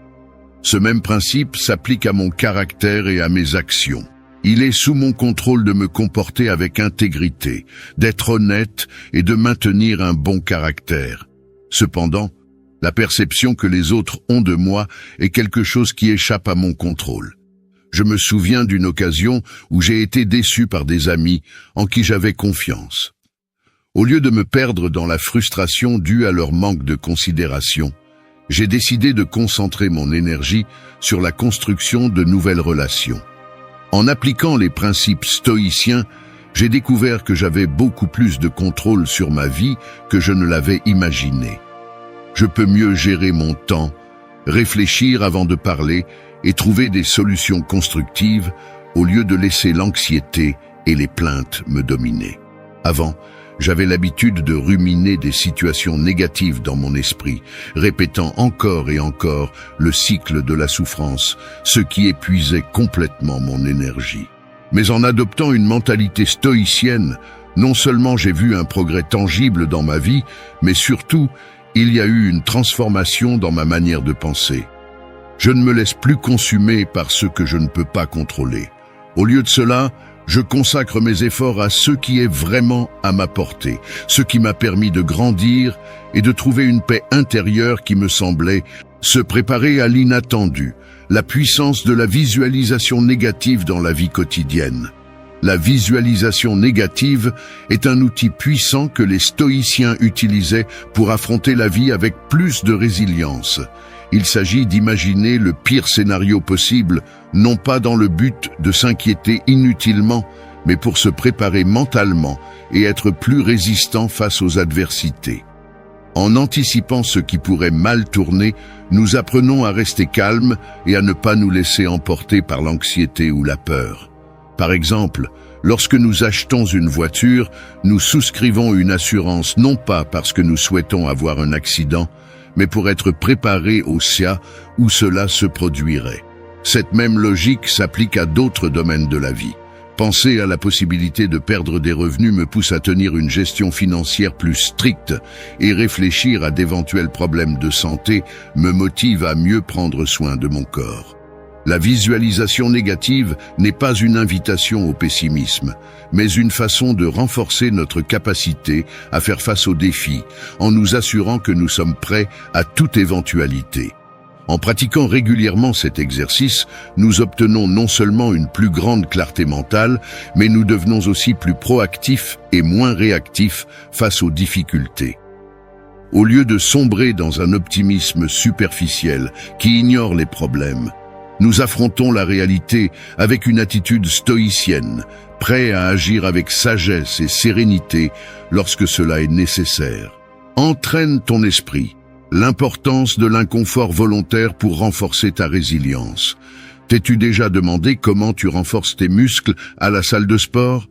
Ce même principe s'applique à mon caractère et à mes actions. Il est sous mon contrôle de me comporter avec intégrité, d'être honnête et de maintenir un bon caractère. Cependant, la perception que les autres ont de moi est quelque chose qui échappe à mon contrôle. Je me souviens d'une occasion où j'ai été déçu par des amis en qui j'avais confiance. Au lieu de me perdre dans la frustration due à leur manque de considération, j'ai décidé de concentrer mon énergie sur la construction de nouvelles relations. En appliquant les principes stoïciens, j'ai découvert que j'avais beaucoup plus de contrôle sur ma vie que je ne l'avais imaginé. Je peux mieux gérer mon temps, réfléchir avant de parler et trouver des solutions constructives au lieu de laisser l'anxiété et les plaintes me dominer. Avant, j'avais l'habitude de ruminer des situations négatives dans mon esprit, répétant encore et encore le cycle de la souffrance, ce qui épuisait complètement mon énergie. Mais en adoptant une mentalité stoïcienne, non seulement j'ai vu un progrès tangible dans ma vie, mais surtout, il y a eu une transformation dans ma manière de penser. Je ne me laisse plus consumer par ce que je ne peux pas contrôler. Au lieu de cela, je consacre mes efforts à ce qui est vraiment à ma portée, ce qui m'a permis de grandir et de trouver une paix intérieure qui me semblait se préparer à l'inattendu, la puissance de la visualisation négative dans la vie quotidienne. La visualisation négative est un outil puissant que les stoïciens utilisaient pour affronter la vie avec plus de résilience. Il s'agit d'imaginer le pire scénario possible, non pas dans le but de s'inquiéter inutilement, mais pour se préparer mentalement et être plus résistant face aux adversités. En anticipant ce qui pourrait mal tourner, nous apprenons à rester calmes et à ne pas nous laisser emporter par l'anxiété ou la peur. Par exemple, lorsque nous achetons une voiture, nous souscrivons une assurance non pas parce que nous souhaitons avoir un accident, mais pour être préparés au cas où cela se produirait. Cette même logique s'applique à d'autres domaines de la vie. Penser à la possibilité de perdre des revenus me pousse à tenir une gestion financière plus stricte et réfléchir à d'éventuels problèmes de santé me motive à mieux prendre soin de mon corps. La visualisation négative n'est pas une invitation au pessimisme, mais une façon de renforcer notre capacité à faire face aux défis, en nous assurant que nous sommes prêts à toute éventualité. En pratiquant régulièrement cet exercice, nous obtenons non seulement une plus grande clarté mentale, mais nous devenons aussi plus proactifs et moins réactifs face aux difficultés. Au lieu de sombrer dans un optimisme superficiel qui ignore les problèmes, nous affrontons la réalité avec une attitude stoïcienne, prêt à agir avec sagesse et sérénité lorsque cela est nécessaire. Entraîne ton esprit. L'importance de l'inconfort volontaire pour renforcer ta résilience. T'es-tu déjà demandé comment tu renforces tes muscles à la salle de sport?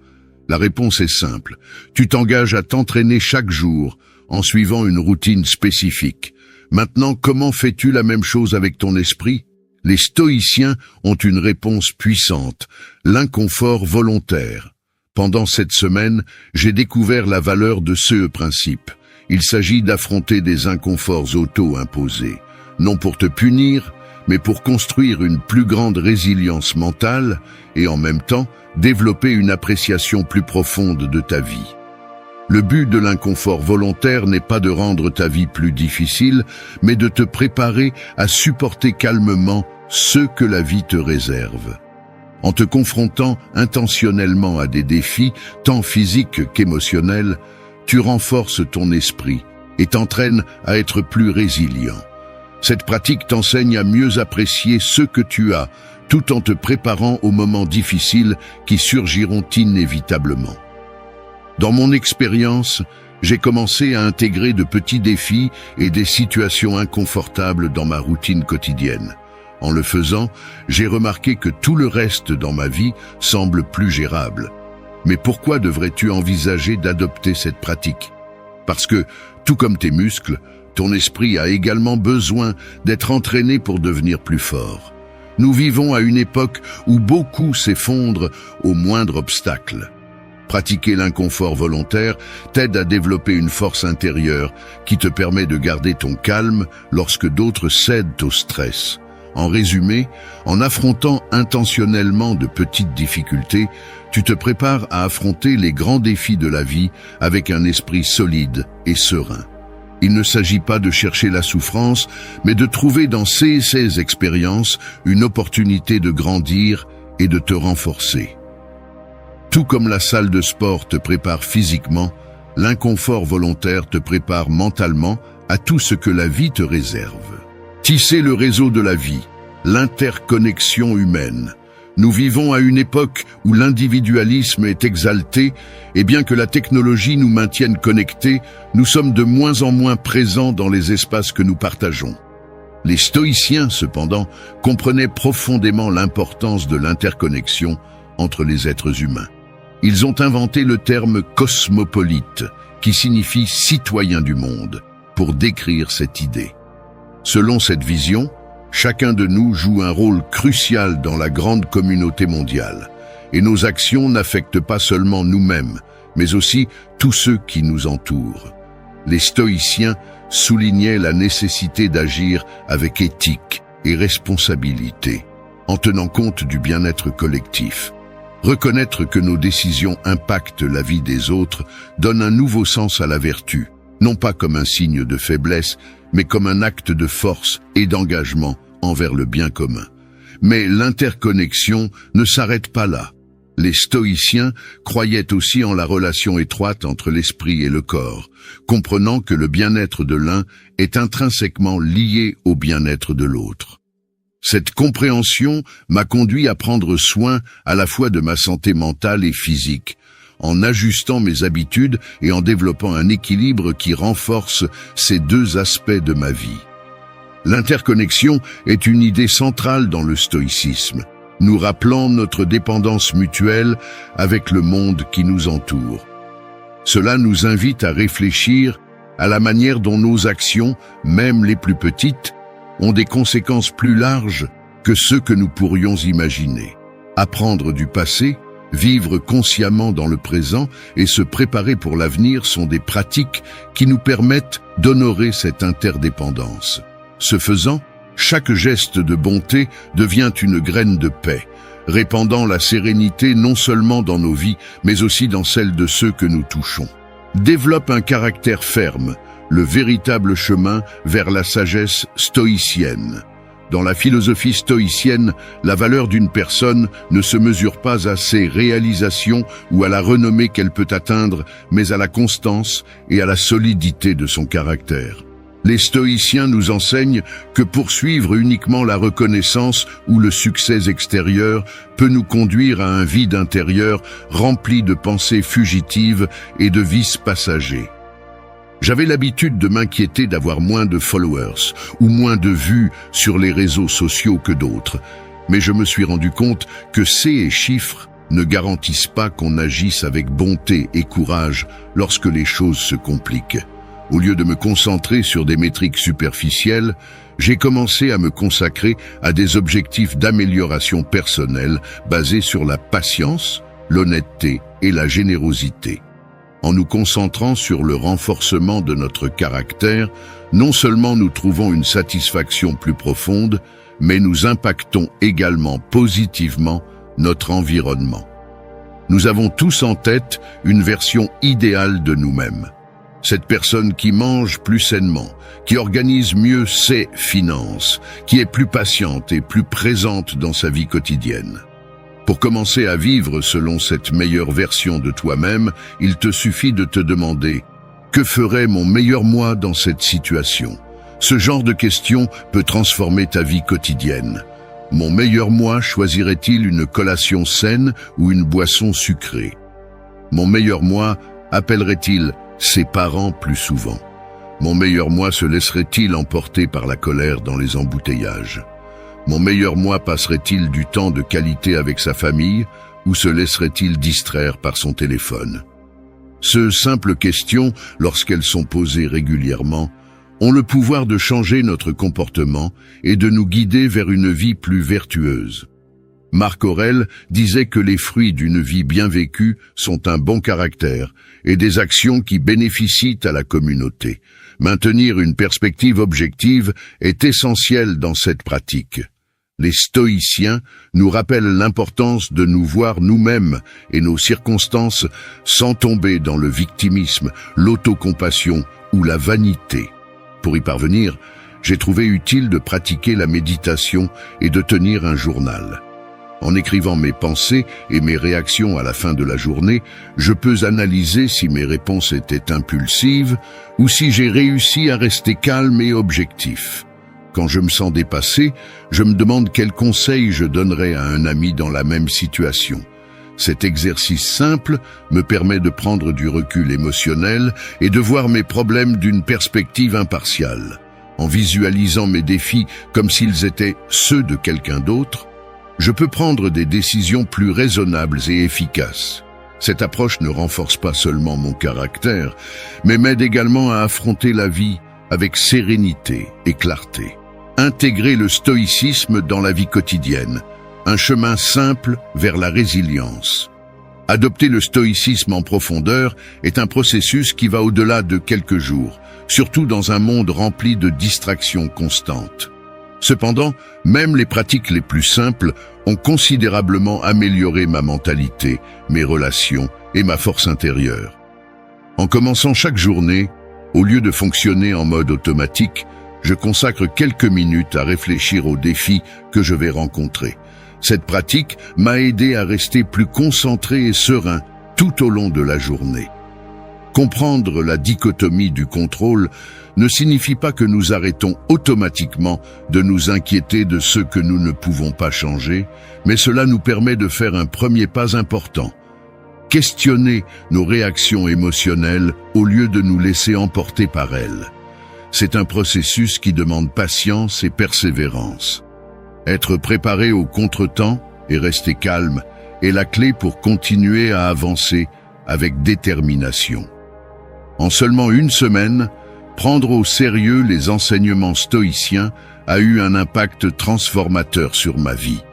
La réponse est simple. Tu t'engages à t'entraîner chaque jour en suivant une routine spécifique. Maintenant, comment fais-tu la même chose avec ton esprit? Les stoïciens ont une réponse puissante, l'inconfort volontaire. Pendant cette semaine, j'ai découvert la valeur de ce principe. Il s'agit d'affronter des inconforts auto-imposés, non pour te punir, mais pour construire une plus grande résilience mentale et en même temps développer une appréciation plus profonde de ta vie. Le but de l'inconfort volontaire n'est pas de rendre ta vie plus difficile, mais de te préparer à supporter calmement ce que la vie te réserve. En te confrontant intentionnellement à des défis, tant physiques qu'émotionnels, tu renforces ton esprit et t'entraînes à être plus résilient. Cette pratique t'enseigne à mieux apprécier ce que tu as, tout en te préparant aux moments difficiles qui surgiront inévitablement. Dans mon expérience, j'ai commencé à intégrer de petits défis et des situations inconfortables dans ma routine quotidienne. En le faisant, j'ai remarqué que tout le reste dans ma vie semble plus gérable. Mais pourquoi devrais-tu envisager d'adopter cette pratique? Parce que, tout comme tes muscles, ton esprit a également besoin d'être entraîné pour devenir plus fort. Nous vivons à une époque où beaucoup s'effondrent au moindre obstacle. Pratiquer l'inconfort volontaire t'aide à développer une force intérieure qui te permet de garder ton calme lorsque d'autres cèdent au stress. En résumé, en affrontant intentionnellement de petites difficultés, tu te prépares à affronter les grands défis de la vie avec un esprit solide et serein. Il ne s'agit pas de chercher la souffrance, mais de trouver dans ces expériences une opportunité de grandir et de te renforcer. Tout comme la salle de sport te prépare physiquement, l'inconfort volontaire te prépare mentalement à tout ce que la vie te réserve. Tisser le réseau de la vie, l'interconnexion humaine. Nous vivons à une époque où l'individualisme est exalté, et bien que la technologie nous maintienne connectés, nous sommes de moins en moins présents dans les espaces que nous partageons. Les stoïciens, cependant, comprenaient profondément l'importance de l'interconnexion entre les êtres humains. Ils ont inventé le terme cosmopolite, qui signifie citoyen du monde, pour décrire cette idée. Selon cette vision, chacun de nous joue un rôle crucial dans la grande communauté mondiale, et nos actions n'affectent pas seulement nous-mêmes, mais aussi tous ceux qui nous entourent. Les stoïciens soulignaient la nécessité d'agir avec éthique et responsabilité, en tenant compte du bien-être collectif. Reconnaître que nos décisions impactent la vie des autres donne un nouveau sens à la vertu, non pas comme un signe de faiblesse, mais comme un acte de force et d'engagement envers le bien commun. Mais l'interconnexion ne s'arrête pas là. Les stoïciens croyaient aussi en la relation étroite entre l'esprit et le corps, comprenant que le bien-être de l'un est intrinsèquement lié au bien-être de l'autre. Cette compréhension m'a conduit à prendre soin à la fois de ma santé mentale et physique, en ajustant mes habitudes et en développant un équilibre qui renforce ces deux aspects de ma vie. L'interconnexion est une idée centrale dans le stoïcisme, nous rappelant notre dépendance mutuelle avec le monde qui nous entoure. Cela nous invite à réfléchir à la manière dont nos actions, même les plus petites, ont des conséquences plus larges que ce que nous pourrions imaginer. Apprendre du passé Vivre consciemment dans le présent et se préparer pour l'avenir sont des pratiques qui nous permettent d'honorer cette interdépendance. Ce faisant, chaque geste de bonté devient une graine de paix, répandant la sérénité non seulement dans nos vies, mais aussi dans celles de ceux que nous touchons. Développe un caractère ferme, le véritable chemin vers la sagesse stoïcienne. Dans la philosophie stoïcienne, la valeur d'une personne ne se mesure pas à ses réalisations ou à la renommée qu'elle peut atteindre, mais à la constance et à la solidité de son caractère. Les stoïciens nous enseignent que poursuivre uniquement la reconnaissance ou le succès extérieur peut nous conduire à un vide intérieur rempli de pensées fugitives et de vices passagers. J'avais l'habitude de m'inquiéter d'avoir moins de followers ou moins de vues sur les réseaux sociaux que d'autres, mais je me suis rendu compte que ces chiffres ne garantissent pas qu'on agisse avec bonté et courage lorsque les choses se compliquent. Au lieu de me concentrer sur des métriques superficielles, j'ai commencé à me consacrer à des objectifs d'amélioration personnelle basés sur la patience, l'honnêteté et la générosité. En nous concentrant sur le renforcement de notre caractère, non seulement nous trouvons une satisfaction plus profonde, mais nous impactons également positivement notre environnement. Nous avons tous en tête une version idéale de nous-mêmes. Cette personne qui mange plus sainement, qui organise mieux ses finances, qui est plus patiente et plus présente dans sa vie quotidienne. Pour commencer à vivre selon cette meilleure version de toi-même, il te suffit de te demander « Que ferait mon meilleur moi dans cette situation ?» Ce genre de question peut transformer ta vie quotidienne. Mon meilleur moi choisirait-il une collation saine ou une boisson sucrée? Mon meilleur moi appellerait-il ses parents plus souvent? Mon meilleur moi se laisserait-il emporter par la colère dans les embouteillages? Mon meilleur moi passerait-il du temps de qualité avec sa famille ou se laisserait-il distraire par son téléphone? Ces simples questions, lorsqu'elles sont posées régulièrement, ont le pouvoir de changer notre comportement et de nous guider vers une vie plus vertueuse. Marc Aurèle disait que les fruits d'une vie bien vécue sont un bon caractère et des actions qui bénéficient à la communauté. Maintenir une perspective objective est essentiel dans cette pratique. Les stoïciens nous rappellent l'importance de nous voir nous-mêmes et nos circonstances sans tomber dans le victimisme, l'autocompassion ou la vanité. Pour y parvenir, j'ai trouvé utile de pratiquer la méditation et de tenir un journal. En écrivant mes pensées et mes réactions à la fin de la journée, je peux analyser si mes réponses étaient impulsives ou si j'ai réussi à rester calme et objectif. Quand je me sens dépassé, je me demande quels conseils je donnerais à un ami dans la même situation. Cet exercice simple me permet de prendre du recul émotionnel et de voir mes problèmes d'une perspective impartiale. En visualisant mes défis comme s'ils étaient ceux de quelqu'un d'autre, je peux prendre des décisions plus raisonnables et efficaces. Cette approche ne renforce pas seulement mon caractère, mais m'aide également à affronter la vie avec sérénité et clarté. Intégrer le stoïcisme dans la vie quotidienne, un chemin simple vers la résilience. Adopter le stoïcisme en profondeur est un processus qui va au-delà de quelques jours, surtout dans un monde rempli de distractions constantes. Cependant, même les pratiques les plus simples ont considérablement amélioré ma mentalité, mes relations et ma force intérieure. En commençant chaque journée, au lieu de fonctionner en mode automatique, je consacre quelques minutes à réfléchir aux défis que je vais rencontrer. Cette pratique m'a aidé à rester plus concentré et serein tout au long de la journée. Comprendre la dichotomie du contrôle ne signifie pas que nous arrêtons automatiquement de nous inquiéter de ce que nous ne pouvons pas changer, mais cela nous permet de faire un premier pas important. Questionner nos réactions émotionnelles au lieu de nous laisser emporter par elles. C'est un processus qui demande patience et persévérance. Être préparé au contretemps et rester calme est la clé pour continuer à avancer avec détermination. En seulement une semaine, prendre au sérieux les enseignements stoïciens a eu un impact transformateur sur ma vie.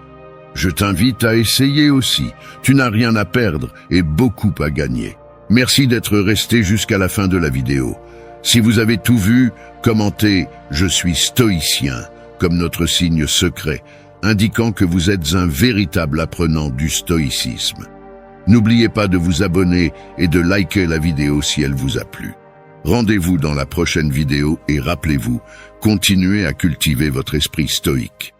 Je t'invite à essayer aussi. Tu n'as rien à perdre et beaucoup à gagner. Merci d'être resté jusqu'à la fin de la vidéo. Si vous avez tout vu, commentez « Je suis stoïcien » comme notre signe secret, indiquant que vous êtes un véritable apprenant du stoïcisme. N'oubliez pas de vous abonner et de liker la vidéo si elle vous a plu. Rendez-vous dans la prochaine vidéo et rappelez-vous, continuez à cultiver votre esprit stoïque.